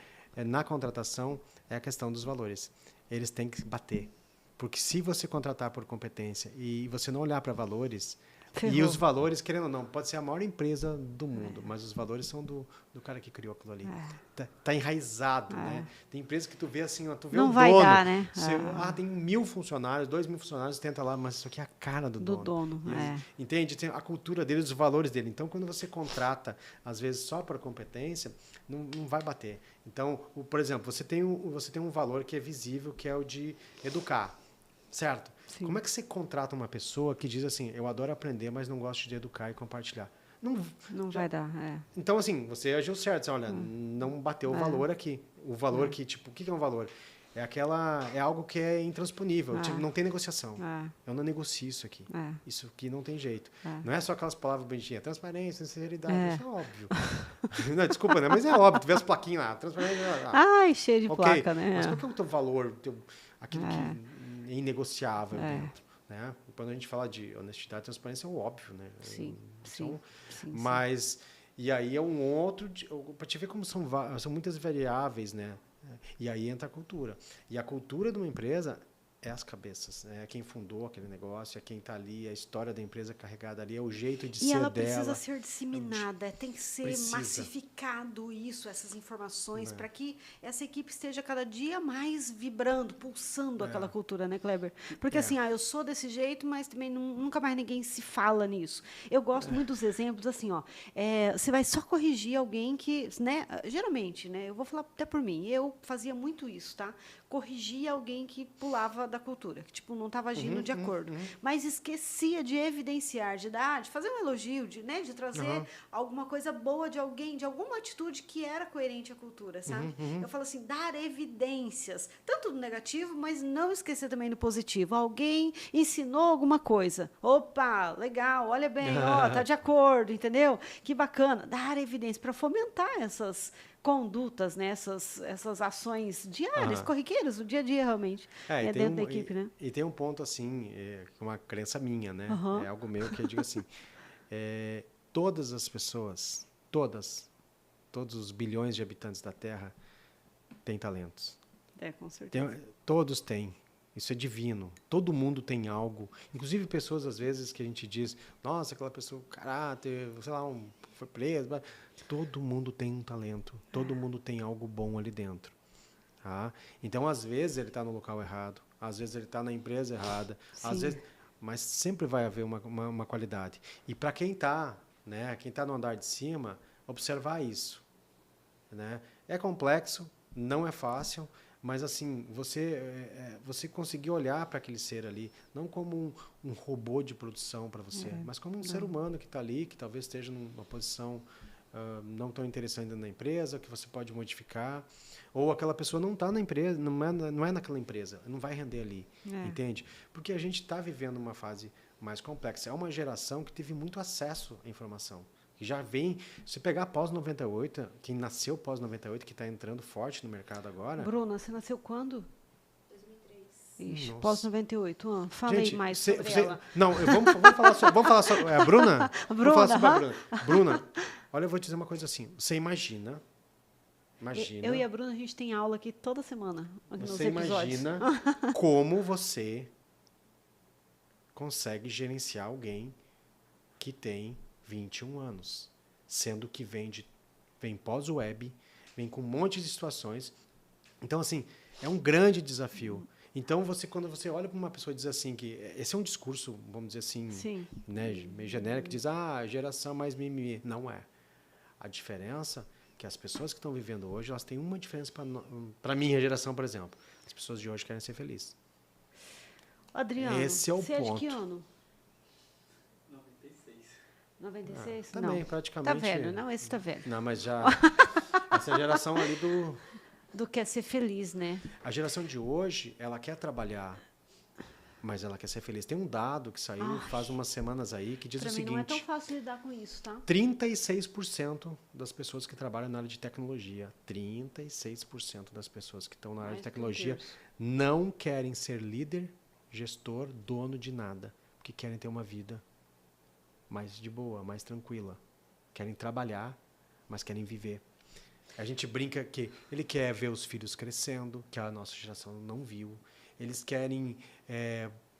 na contratação é a questão dos valores. Eles têm que bater. Porque se você contratar por competência e você não olhar para valores... Ferrou. E os valores, querendo ou não, pode ser a maior empresa do mundo, mas os valores são do cara que criou aquilo ali. Tá enraizado, né? Tem empresa que tu vê assim, tu vê não o vai dono. Dar, né? Tem 1.000 funcionários, 2.000 funcionários, tenta lá, mas isso aqui é a cara do dono. Entende? Tem a cultura dele, os valores dele. Então, quando você contrata, às vezes, só por competência, não vai bater. Então, por exemplo, você tem um valor que é visível, que é o de educar. Certo? Sim. Como é que você contrata uma pessoa que diz assim, eu adoro aprender, mas não gosto de educar e compartilhar? Não vai dar, Então, assim, você agiu certo. Você, olha, não bateu o valor aqui. O valor que, tipo, o que é um valor? É algo que é intransponível. Tipo, não tem negociação. Eu não negocio isso aqui. Isso aqui não tem jeito. Não é só aquelas palavras bonitinhas. Transparência, sinceridade. Isso é óbvio. Não, desculpa, né? Mas é óbvio. Tu vê as plaquinhas lá. Transparência. Ai, cheio de placa, né? Mas qual que é o teu valor? Aquilo que... É inegociável dentro, né? Quando a gente fala de honestidade e transparência, é o óbvio, né? Sim. Mas, e aí é um outro... Para te ver como são muitas variáveis, né? E aí entra a cultura. E a cultura de uma empresa é as cabeças. É quem fundou aquele negócio, é quem está ali, a história da empresa carregada ali, é o jeito de ser dela. E ela precisa ser disseminada, tem que ser massificado essas informações, para que essa equipe esteja cada dia mais vibrando, pulsando aquela cultura, né, Kleber? Porque assim, eu sou desse jeito, mas também nunca mais ninguém se fala nisso. Eu gosto muito dos exemplos, assim, você vai só corrigir alguém que, né, geralmente, né, eu vou falar até por mim, eu fazia muito isso, tá? Corrigia alguém que pulava da cultura, que tipo, não estava agindo de acordo. Mas esquecia de evidenciar, de fazer um elogio, de trazer alguma coisa boa de alguém, de alguma atitude que era coerente à cultura, sabe? Eu falo assim, dar evidências, tanto do negativo, mas não esquecer também do positivo. Alguém ensinou alguma coisa. Opa, legal, olha bem, tá de acordo, entendeu? Que bacana. Dar evidência para fomentar essas condutas, né? essas ações diárias, corriqueiras, do dia a dia, realmente, dentro da equipe, né? E tem um ponto, assim, uma crença minha, né? É algo meu que eu digo assim, todas as pessoas, todos os bilhões de habitantes da Terra têm talentos. Com certeza. Todos têm. Isso é divino. Todo mundo tem algo. Inclusive pessoas, às vezes, que a gente diz, nossa, aquela pessoa, caráter, sei lá, foi preso. Todo mundo tem um talento. Todo mundo tem algo bom ali dentro. Tá? Então, às vezes, ele está no local errado. Às vezes, ele está na empresa errada. Às vezes, mas sempre vai haver uma qualidade. E para quem está, né, quem está no andar de cima, observar isso. Né? É complexo, não é fácil, Mas, assim, você conseguir olhar para aquele ser ali, não como um robô de produção para você, mas como um ser humano que está ali, que talvez esteja numa posição não tão interessante na empresa, que você pode modificar. Ou aquela pessoa não está na empresa, não é naquela empresa, não vai render ali, entende? Porque a gente está vivendo uma fase mais complexa. É uma geração que teve muito acesso à informação. Que já vem, se pegar pós-98, quem nasceu pós-98, que está entrando forte no mercado agora... Bruna, você nasceu quando? 2003. Ixi, pós-98. Fala aí mais sobre ela. Não, vamos falar sobre... a Bruna? Vamos falar sobre a Bruna. Bruna, olha, eu vou te dizer uma coisa assim. Você imagina... Eu e a Bruna, a gente tem aula aqui toda semana. Aqui nos você episódios. imagina como você consegue gerenciar alguém que tem 21 anos, sendo que vem pós-web, vem com um monte de situações. Então, assim, é um grande desafio. Então, quando você olha para uma pessoa e diz assim, que esse é um discurso, vamos dizer assim, né, meio genérico, que diz, geração mais mimimi. Não é. A diferença é que as pessoas que estão vivendo hoje, elas têm uma diferença para a minha geração, por exemplo. As pessoas de hoje querem ser felizes. Adriano, esse é o você ponto. é de que ano? 96? Também, não. praticamente. Tá velho, não? Esse tá velho. Não, mas já... essa é a geração ali Do quer ser feliz, né? A geração de hoje, ela quer trabalhar, mas ela quer ser feliz. Tem um dado que saiu faz umas semanas aí que diz o seguinte... Pra mim não é tão fácil lidar com isso, tá? 36% das pessoas que trabalham na área de tecnologia, 36% das pessoas que estão na área de tecnologia não querem ser líder, gestor, dono de nada, porque querem ter uma vida mais de boa, mais tranquila. Querem trabalhar, mas querem viver. A gente brinca que ele quer ver os filhos crescendo, que a nossa geração não viu. Eles querem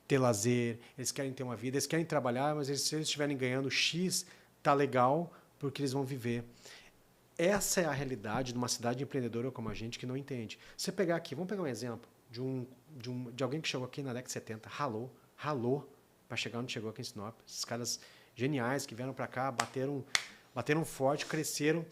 ter lazer, eles querem ter uma vida, eles querem trabalhar, mas se eles estiverem ganhando X, tá legal, porque eles vão viver. Essa é a realidade de uma cidade empreendedora como a gente que não entende. Você pegar aqui, vamos pegar um exemplo de alguém que chegou aqui na década de 70, ralou para chegar onde chegou aqui em Sinop. Esses caras geniais que vieram para cá, bateram forte, cresceram,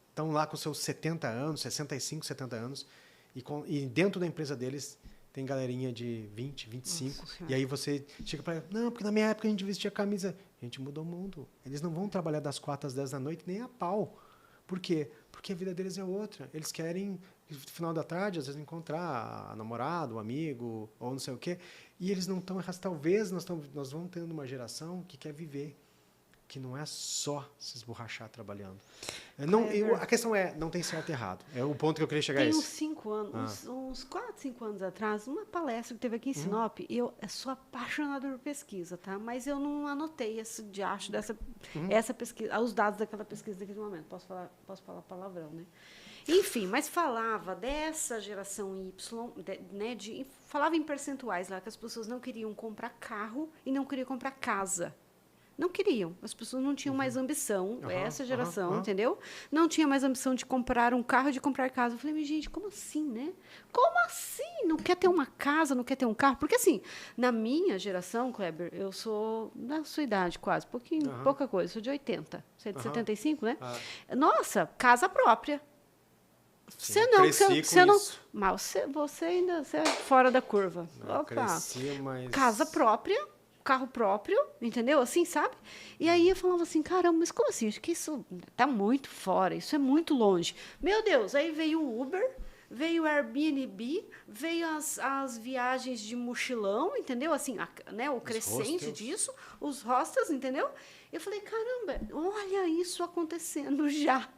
estão lá com seus 70 anos, 65, 70 anos, e dentro da empresa deles tem galerinha de 20, 25, e aí você chega para não, porque na minha época a gente vestia camisa. A gente mudou o mundo. Eles não vão trabalhar das 4 às 10 da noite nem a pau. Por quê? Porque a vida deles é outra. Eles querem, no final da tarde, às vezes, encontrar a namorada, um amigo, ou não sei o quê. E eles não estão errados. Talvez nós vamos tendo uma geração que quer viver, que não é só se esborrachar trabalhando. A questão não tem certo e errado. É o ponto que eu queria chegar a Tem esse. uns 5 anos, uns 4, 5 anos atrás, uma palestra que teve aqui em Sinop, e eu sou apaixonada por pesquisa, tá? Mas eu não anotei essa pesquisa, os dados daquela pesquisa naquele momento. Posso falar palavrão, né? Enfim, mas falava dessa geração Y, né, falava em percentuais lá, que as pessoas não queriam comprar carro e não queriam comprar casa. Não queriam. As pessoas não tinham mais ambição, essa geração, entendeu? Não tinha mais ambição de comprar um carro e de comprar casa. Eu falei, mas, gente, como assim, né? Como assim? Não quer ter uma casa, não quer ter um carro? Porque, assim, na minha geração, Kleber, eu sou da sua idade quase, pouca coisa, sou de 80. Você é de 75, né? Nossa, casa própria. Sim, você não. Mas você ainda é fora da curva. Não, cresci, mas... Casa própria. Carro próprio, entendeu? Assim, sabe? E aí eu falava assim, caramba, mas como assim? Acho que isso tá muito fora, isso é muito longe. Meu Deus, aí veio o Uber, veio o Airbnb, veio as viagens de mochilão, entendeu? Assim, né, o crescente disso, os hostels, entendeu? Eu falei, caramba, olha isso acontecendo já.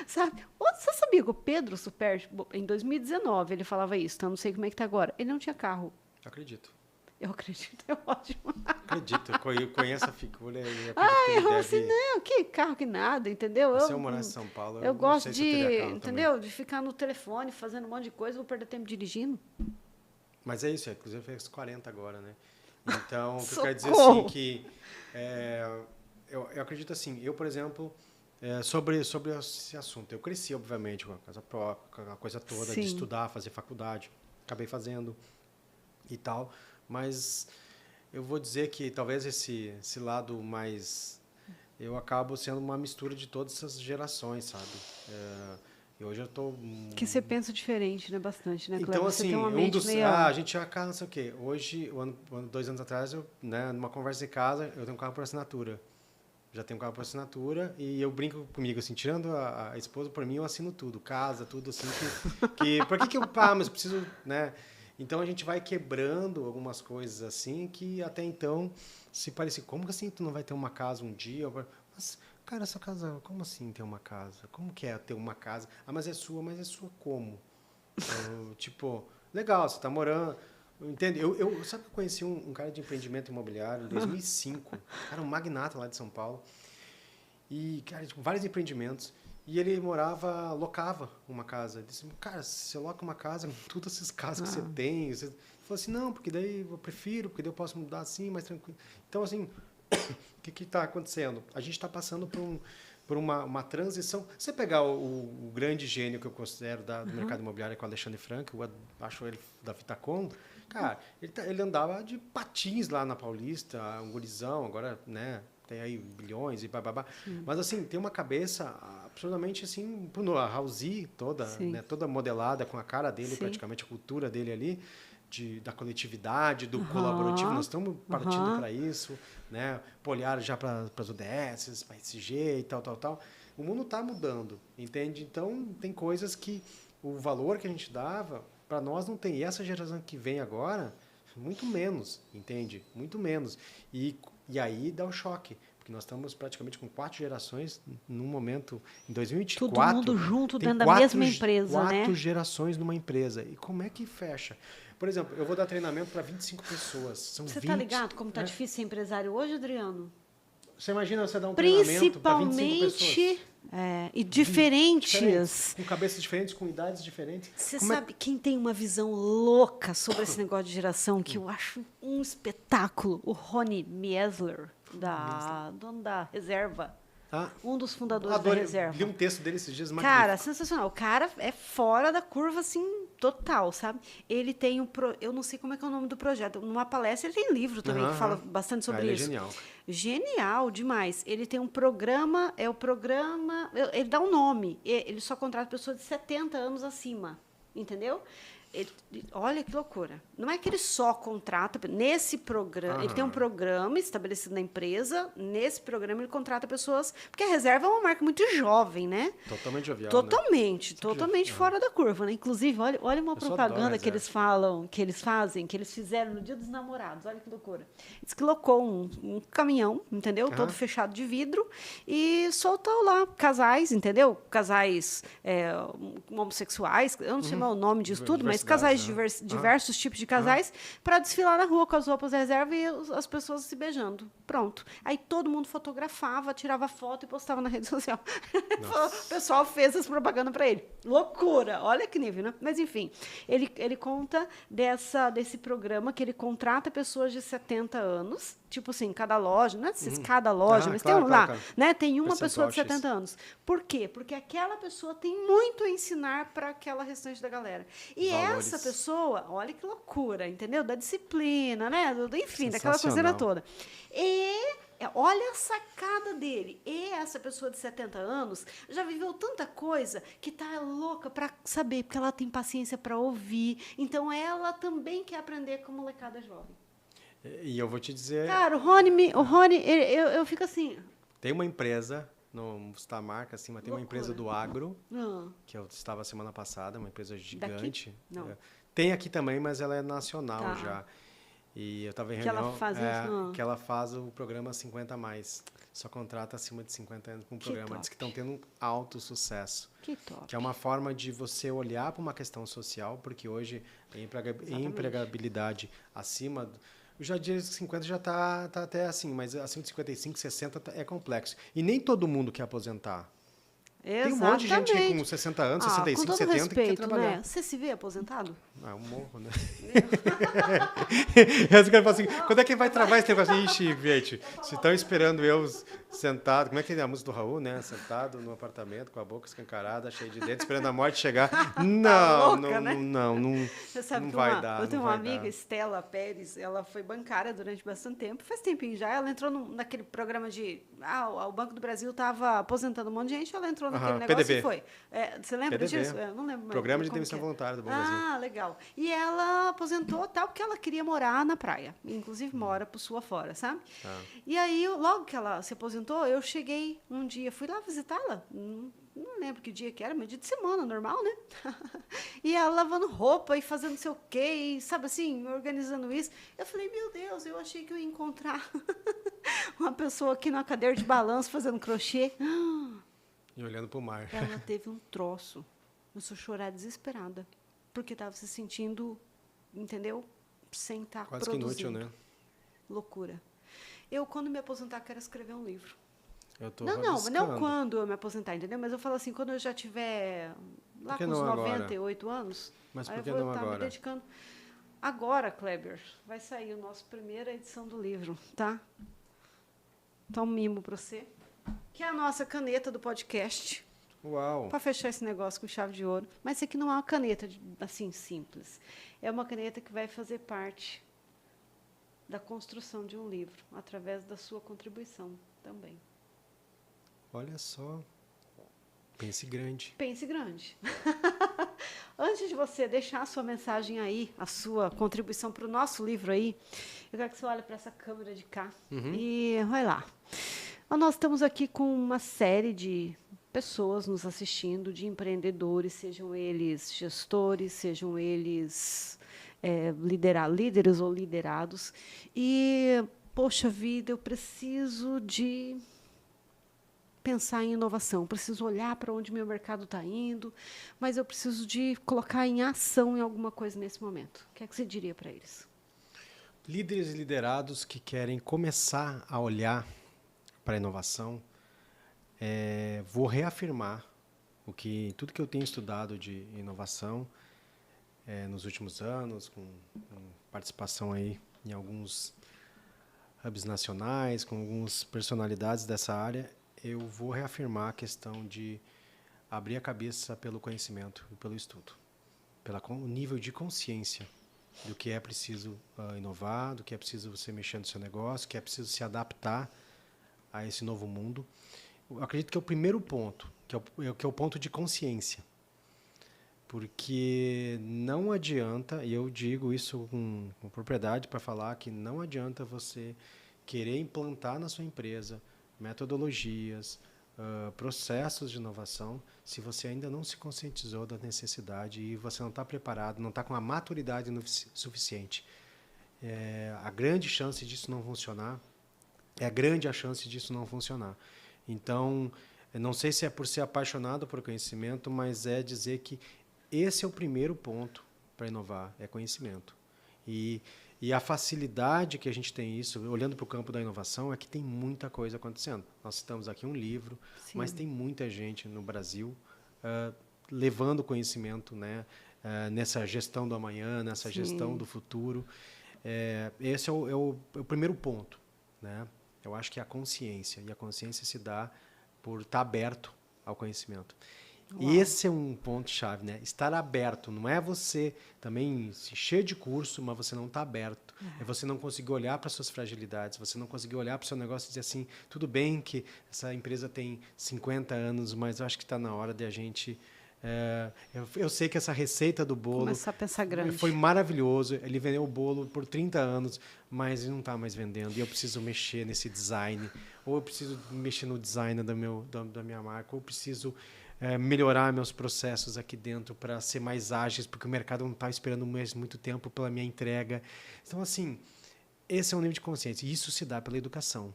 Sabe? Você sabia que o Pedro Superti, em 2019, ele falava isso, então não sei como é que tá agora. Ele não tinha carro. Acredito. Eu acredito, é ótimo. Acredito, eu conheço a figura. Eu assim, não, que carro que nada, entendeu? Se eu morasse em São Paulo, eu gosto de, entendeu? Também. De ficar no telefone fazendo um monte de coisa, vou perder tempo dirigindo. Mas é isso, inclusive fez 40 agora, né? Então, o que eu quero dizer assim que eu acredito assim, eu, por exemplo, sobre esse assunto, eu cresci, obviamente, com a casa própria, com a coisa toda, de estudar, fazer faculdade, acabei fazendo e tal. Mas eu vou dizer que talvez esse lado mais... Eu acabo sendo uma mistura de todas essas gerações, sabe? E hoje eu estou... Que você pensa diferente, né? Bastante, né, Cleber? Então, Você assim, tem uma mente meio... a gente já casa, não sei o quê. Hoje, 2 anos atrás, né, numa conversa em casa, eu tenho um carro por assinatura. Já tenho um carro por assinatura e eu brinco comigo, assim, tirando a esposa, por mim, eu assino tudo. Casa, tudo, assim, por que eu... mas eu preciso, né... Então, a gente vai quebrando algumas coisas, assim, que até então se parecia, como assim tu não vai ter uma casa um dia? Mas, cara, essa casa, como assim ter uma casa? Como que é ter uma casa? Ah, mas é sua como? Tipo, legal, você tá morando... Entende? Sabe que eu conheci um cara de empreendimento imobiliário em 2005. Era um magnata lá de São Paulo. E, cara, com vários empreendimentos. E ele locava uma casa. Ele disse, cara, você loca uma casa, todas essas casas que você tem. Ele falou assim, não, porque daí eu prefiro, porque daí eu posso mudar assim, mais tranquilo. Então, assim, o que está acontecendo? A gente está passando por uma transição. Você pegar o grande gênio que eu considero do mercado imobiliário, que é o Alexandre Frank, eu acho ele da Vitacom, cara, ele andava de patins lá na Paulista, um gurizão, agora, né, tem aí bilhões e bababá. Mas, assim, tem uma cabeça absolutamente, assim, a Housey toda, né, toda modelada com a cara dele, praticamente a cultura dele ali, da coletividade, do colaborativo, nós estamos partindo para isso, né? Olhar já para as UDS, para SG e tal. O mundo está mudando, entende? Então, tem coisas que o valor que a gente dava, para nós não tem. E essa geração que vem agora, muito menos, entende? Muito menos. E aí dá o choque. Porque nós estamos praticamente com 4 gerações num momento, em 2024... Todo mundo junto dentro da mesma empresa, né? 4 gerações numa empresa. E como é que fecha? Por exemplo, eu vou dar treinamento para 25 pessoas. Você está ligado como está difícil ser empresário hoje, Adriano? Você imagina você dar um treinamento para 25 pessoas? E diferentes. Com cabeças diferentes, com idades diferentes. Você sabe quem tem uma visão louca sobre esse negócio de geração, que eu acho um espetáculo? O Rony Miesler, dono da Reserva. Um dos fundadores da Reserva. Li um texto dele esses dias. Cara, sensacional. O cara é fora da curva, assim, total, sabe? Ele tem eu não sei como é que é o nome do projeto. Numa palestra, ele tem livro também, que fala bastante sobre isso. É genial. Genial demais. Ele tem um programa, ele dá um nome. Ele só contrata pessoas de 70 anos acima, entendeu? Olha que loucura. Não é que ele só contrata... Nesse programa... Ele tem um programa estabelecido na empresa. Nesse programa, ele contrata pessoas... Porque a Reserva é uma marca muito jovem, né? Totalmente jovial, Totalmente fora da curva, né? Inclusive, olha uma propaganda que eles fizeram no Dia dos Namorados. Olha que loucura. Eles colocou um caminhão, entendeu? Todo fechado de vidro. E soltou lá casais, entendeu? Casais homossexuais. Eu não sei mais o nome disso tudo, mas casais diversos tipos de casais, para desfilar na rua com as roupas da Reserva e as pessoas se beijando. Pronto. Aí todo mundo fotografava, tirava foto e postava na rede social. O pessoal fez essa propaganda para ele. Loucura! Olha que nível, né? Mas, enfim, ele conta desse programa que ele contrata pessoas de 70 anos, tipo assim, cada loja, não é cada loja, mas claro, tem lá, claro. né? Tem uma Percentual pessoa de 70 anos. Por quê? Porque aquela pessoa tem muito a ensinar para aquela restante da galera. E Valores. essa pessoa, olha que loucura, entendeu? Da disciplina, né? Enfim, daquela coisa toda. E olha a sacada dele. E essa pessoa de 70 anos já viveu tanta coisa que tá louca para saber, porque ela tem paciência para ouvir. Então, ela também quer aprender com a molecada jovem. E eu vou te dizer... Cara, o Rony, eu fico assim... Tem uma empresa, não vou citar a marca, assim, mas tem uma empresa do agro, que eu estava semana passada, uma empresa gigante. Daqui? Não. Tem aqui também, mas ela é nacional já. E eu estava em reunião... Que ela faz isso? Que ela faz o programa 50+. Só contrata acima de 50 anos com o programa. Top. Diz que estão tendo um alto sucesso. Que top. Que é uma forma de você olhar para uma questão social, porque hoje a empregabilidade acima... Já de 50 já tá até assim, mas acima de 55, 60 é complexo. E nem todo mundo quer aposentar. Exatamente. Tem um monte de gente com 60 anos, 65, com todo 70 respeito, que quer trabalhar. né? Você se vê aposentado? Um morro, né? Esse cara fala assim, quando é que vai travar esse negócio? Ixi, gente, se estão esperando eu Sentado, como é que é a música do Raul, né? Sentado no apartamento com a boca escancarada, cheia de dentes, esperando a morte chegar. Não, louca, né? não Você sabe não que vai dar. eu tenho não uma vai amiga, dar. Estela Pérez, ela foi bancária durante bastante tempo, faz tempinho já, ela entrou naquele programa de... o Banco do Brasil estava aposentando um monte de gente, ela entrou naquele Aham, negócio PDB. e foi. Você lembra PDB. disso? Eu não lembro mais Programa de como demissão que é. voluntária do Banco do Brasil. Ah, legal. E ela aposentou tal porque ela queria morar na praia. Inclusive mora por sua fora, sabe? Tá. E aí, logo que ela se aposentou, eu cheguei um dia, fui lá visitá-la. Não lembro que dia que era, mas dia de semana, normal, né? E ela lavando roupa e fazendo não sei o quê, e, sabe assim, organizando isso. Eu falei, meu Deus, eu achei que eu ia encontrar uma pessoa aqui numa cadeira de balanço fazendo crochê. E olhando pro mar. Ela teve um troço. Começou a chorar desesperada. Porque estava se sentindo, entendeu? Sem estar Quase que produzindo. inútil, né? Loucura. Eu, quando me aposentar, quero escrever um livro. Eu tô Não rabiscando. quando eu me aposentar, entendeu? Mas eu falo assim, quando eu já tiver lá Por que com uns não agora? 98 anos, Mas aí por eu que vou não estar me agora? dedicando. Agora, Kleber, vai sair a nossa primeira edição do livro, tá? Então, um mimo para você. Que é a nossa caneta do podcast. Uau. Para fechar esse negócio com chave de ouro. Mas isso aqui não é uma caneta assim simples. É uma caneta que vai fazer parte da construção de um livro, através da sua contribuição também. Olha só. Pense grande. Pense grande. Antes de você deixar a sua mensagem aí, a sua contribuição para o nosso livro aí, eu quero que você olhe para essa câmera de cá e vai lá. Nós estamos aqui com uma série de pessoas nos assistindo, de empreendedores, sejam eles gestores, sejam eles líderes ou liderados. E, poxa vida, eu preciso de pensar em inovação, preciso olhar para onde meu mercado está indo, mas eu preciso de colocar em ação em alguma coisa nesse momento. O que é que você diria para eles? Líderes e liderados que querem começar a olhar para a inovação, vou reafirmar tudo que eu tenho estudado de inovação nos últimos anos, com participação aí em alguns hubs nacionais, com algumas personalidades dessa área. Eu vou reafirmar a questão de abrir a cabeça pelo conhecimento e pelo estudo, pelo nível de consciência do que é preciso inovar, do que é preciso você mexer no seu negócio, que é preciso se adaptar a esse novo mundo. Eu acredito que é o primeiro ponto, que é o ponto de consciência. Porque não adianta, e eu digo isso com propriedade para falar, que não adianta você querer implantar na sua empresa metodologias, processos de inovação, se você ainda não se conscientizou da necessidade e você não está preparado, não está com a maturidade suficiente. A grande chance disso não funcionar, a chance disso não funcionar. Então, eu não sei se é por ser apaixonado por conhecimento, mas é dizer que esse é o primeiro ponto para inovar, é conhecimento. E a facilidade que a gente tem isso, olhando para o campo da inovação, é que tem muita coisa acontecendo. Nós citamos aqui um livro, sim, mas tem muita gente no Brasil levando conhecimento, né, nessa gestão do amanhã, nessa, sim, gestão do futuro. Esse é o primeiro ponto, né? Eu acho que é a consciência, e a consciência se dá por estar aberto ao conhecimento. Uau. Esse é um ponto-chave, né? Estar aberto. Não é você também se encher de curso, mas você não está aberto. É você não conseguir olhar para suas fragilidades, você não conseguir olhar para o seu negócio e dizer assim, tudo bem que essa empresa tem 50 anos, mas eu acho que está na hora de a gente... eu sei que essa receita do bolo... Começar a pensar grande. Foi maravilhoso. Ele vendeu o bolo por 30 anos, mas ele não está mais vendendo. E eu preciso mexer nesse design. Ou eu preciso mexer no design da minha marca. Ou eu preciso... melhorar meus processos aqui dentro para ser mais ágeis, porque o mercado não está esperando muito tempo pela minha entrega. Então, assim, esse é um nível de consciência. E isso se dá pela educação,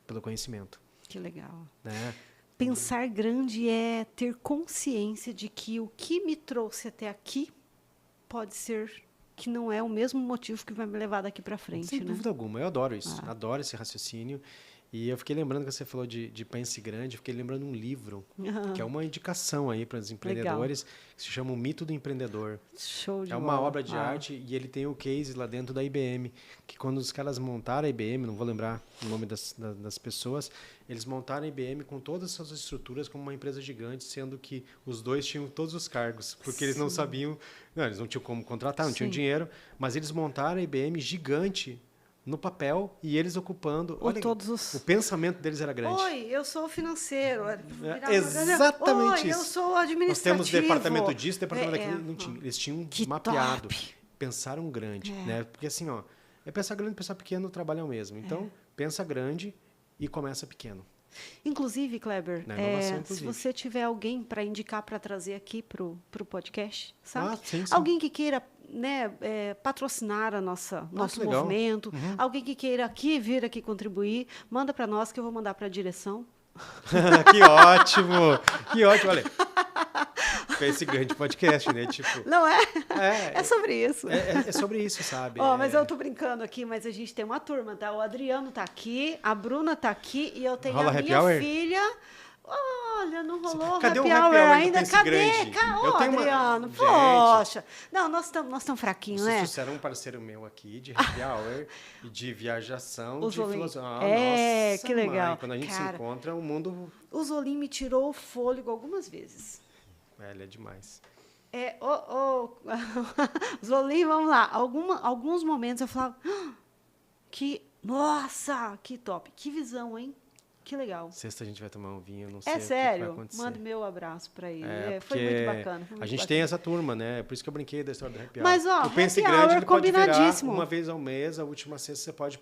pelo conhecimento. Que legal. Né? Pensar grande é ter consciência de que o que me trouxe até aqui pode ser que não é o mesmo motivo que vai me levar daqui para frente. Sem dúvida alguma. Eu adoro isso. Ah. Adoro esse raciocínio. E eu fiquei lembrando que você falou de Pense Grande, eu fiquei lembrando um livro, que é uma indicação aí para os empreendedores, que se chama O Mito do Empreendedor. Show de É bola. uma obra de arte e ele tem o case lá dentro da IBM, que quando os caras montaram a IBM, não vou lembrar o nome das pessoas, eles montaram a IBM com todas as suas estruturas como uma empresa gigante, sendo que os dois tinham todos os cargos, porque eles não sabiam, eles não tinham como contratar, não tinham dinheiro, mas eles montaram a IBM gigante no papel e eles ocupando. Olha, o pensamento deles era grande. Oi, eu sou o financeiro. Exatamente Oi, isso. eu sou o administrativo. Nós temos departamento disso, departamento daquilo. Não tinha. Eles tinham que mapeado. Top. Pensaram grande. Né? Porque assim, ó, pensar grande e pensar pequeno trabalham mesmo. Então, pensa grande e começa pequeno. Inclusive, Kleber, inclusive. se você tiver alguém para indicar para trazer aqui para o podcast, sabe? Sim. Alguém que queira patrocinar nosso movimento, alguém que queira vir aqui contribuir, manda para nós que eu vou mandar para a direção. Que ótimo! Que ótimo, olha. Esse grande podcast, né? Tipo, não é? É sobre isso. É sobre isso, sabe? Mas eu tô brincando aqui, mas a gente tem uma turma, tá? O Adriano tá aqui, a Bruna tá aqui e eu tenho Rola a minha filha. Olha, não rolou Cadê happy o happy hour hour ainda? Cadê? Adriano, poxa. Não, nós estamos fraquinhos, né? Vocês trouxeram um parceiro meu aqui de happy hour e de viajação, de filosofia. Nossa, que legal. Mãe, quando a gente se encontra, o mundo... O Zolim me tirou o fôlego algumas vezes. Ele é demais. Zolim, vamos lá. Alguns momentos eu falava, nossa, que top. Que visão, hein? Que legal. Sexta a gente vai tomar um vinho, não sei o que sério? vai acontecer. Manda meu abraço para ele. Foi muito bacana. A gente tem essa turma, né? Por isso que eu brinquei da história do happy hour. Mas, o Pense Grande, ele pode virar uma vez ao mês, a última sexta você pode...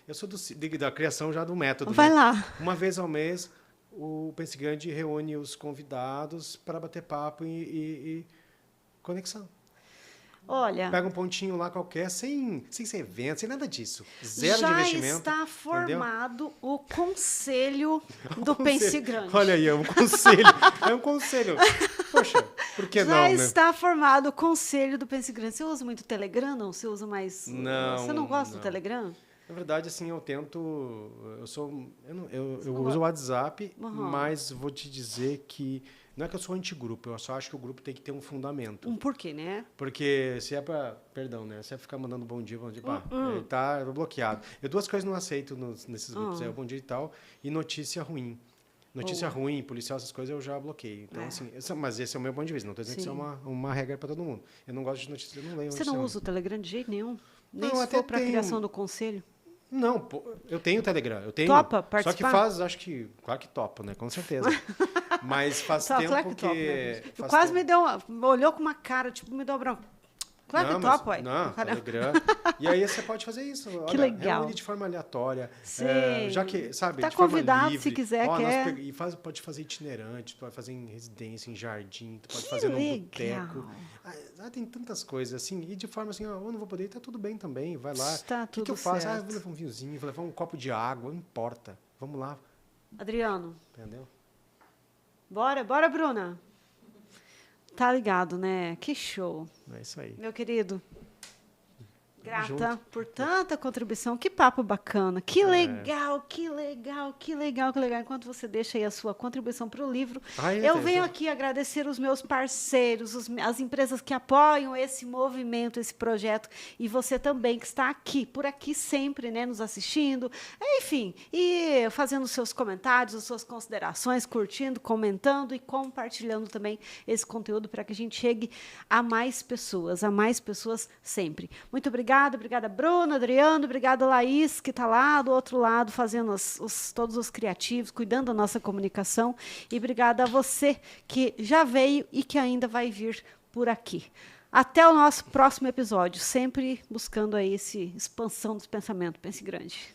Eu sou da criação já do método. Vai lá. Uma vez ao mês, o Pense Grande reúne os convidados para bater papo e conexão. Olha, pega um pontinho lá qualquer, sem ser evento, sem nada disso. Zero de investimento. Já está formado, entendeu? O conselho do Pense Grande. Olha aí, é um conselho. É um conselho. Poxa, por que não, né? Já está formado o conselho do Pense Grande. Você usa muito o Telegram, não? Você usa mais... Não. Você não gosta do Telegram? Na verdade, assim, eu tento... Eu uso o WhatsApp, mas vou te dizer que... Não é que eu sou antigrupo, eu só acho que o grupo tem que ter um fundamento. Um porquê, né? Porque se é para... Perdão, né? Se é ficar mandando bom dia, ele tá bloqueado. Eu duas coisas não aceito nesses grupos. É o bom dia e tal e notícia ruim. Notícia ruim, policial, essas coisas eu já bloqueei. Então, assim, mas esse é o meu ponto de vista. Não estou dizendo que isso é uma regra para todo mundo. Eu não gosto de notícias, eu não leio notícia. Você não usa o Telegram de jeito nenhum? Nem não, se for para a criação do conselho? Não, eu tenho o Telegram. Eu tenho, topa participar? Só que faz, acho que... Claro que topa, né? Com certeza. Mas faz tempo claro que... Topa, né? Quase me deu olhou com uma cara, tipo, me deu uma bronca. Claro que topa, ué. Não, Telegram. E aí você pode fazer isso. Que legal. Reúne de forma aleatória. Já que, sabe, tá de forma convidado livre. se quiser, quer. E pode fazer itinerante, pode fazer em residência, em jardim, pode fazer num boteco. Tem tantas coisas, assim. E de forma assim, eu não vou poder, tá tudo bem também, vai lá. Tá tudo o que eu faço? certo. Vou levar um vinhozinho, vou levar um copo de água, não importa. Vamos lá. Adriano. Entendeu? Bora, Bruna. Tá ligado, né? Que show. É isso aí. Meu querido, grata por tanta contribuição. Que papo bacana. Que legal. Enquanto você deixa aí a sua contribuição para o livro, eu venho aqui agradecer os meus parceiros, as empresas que apoiam esse movimento, esse projeto, e você também que está aqui, por aqui sempre, né, nos assistindo, enfim, e fazendo seus comentários, as suas considerações, curtindo, comentando e compartilhando também esse conteúdo para que a gente chegue a mais pessoas sempre. Muito obrigada, Bruna, Adriano, obrigada, Laís, que está lá do outro lado, fazendo todos os criativos, cuidando da nossa comunicação, e obrigada a você que já veio e que ainda vai vir por aqui. Até o nosso próximo episódio, sempre buscando aí essa expansão dos pensamentos. Pense grande.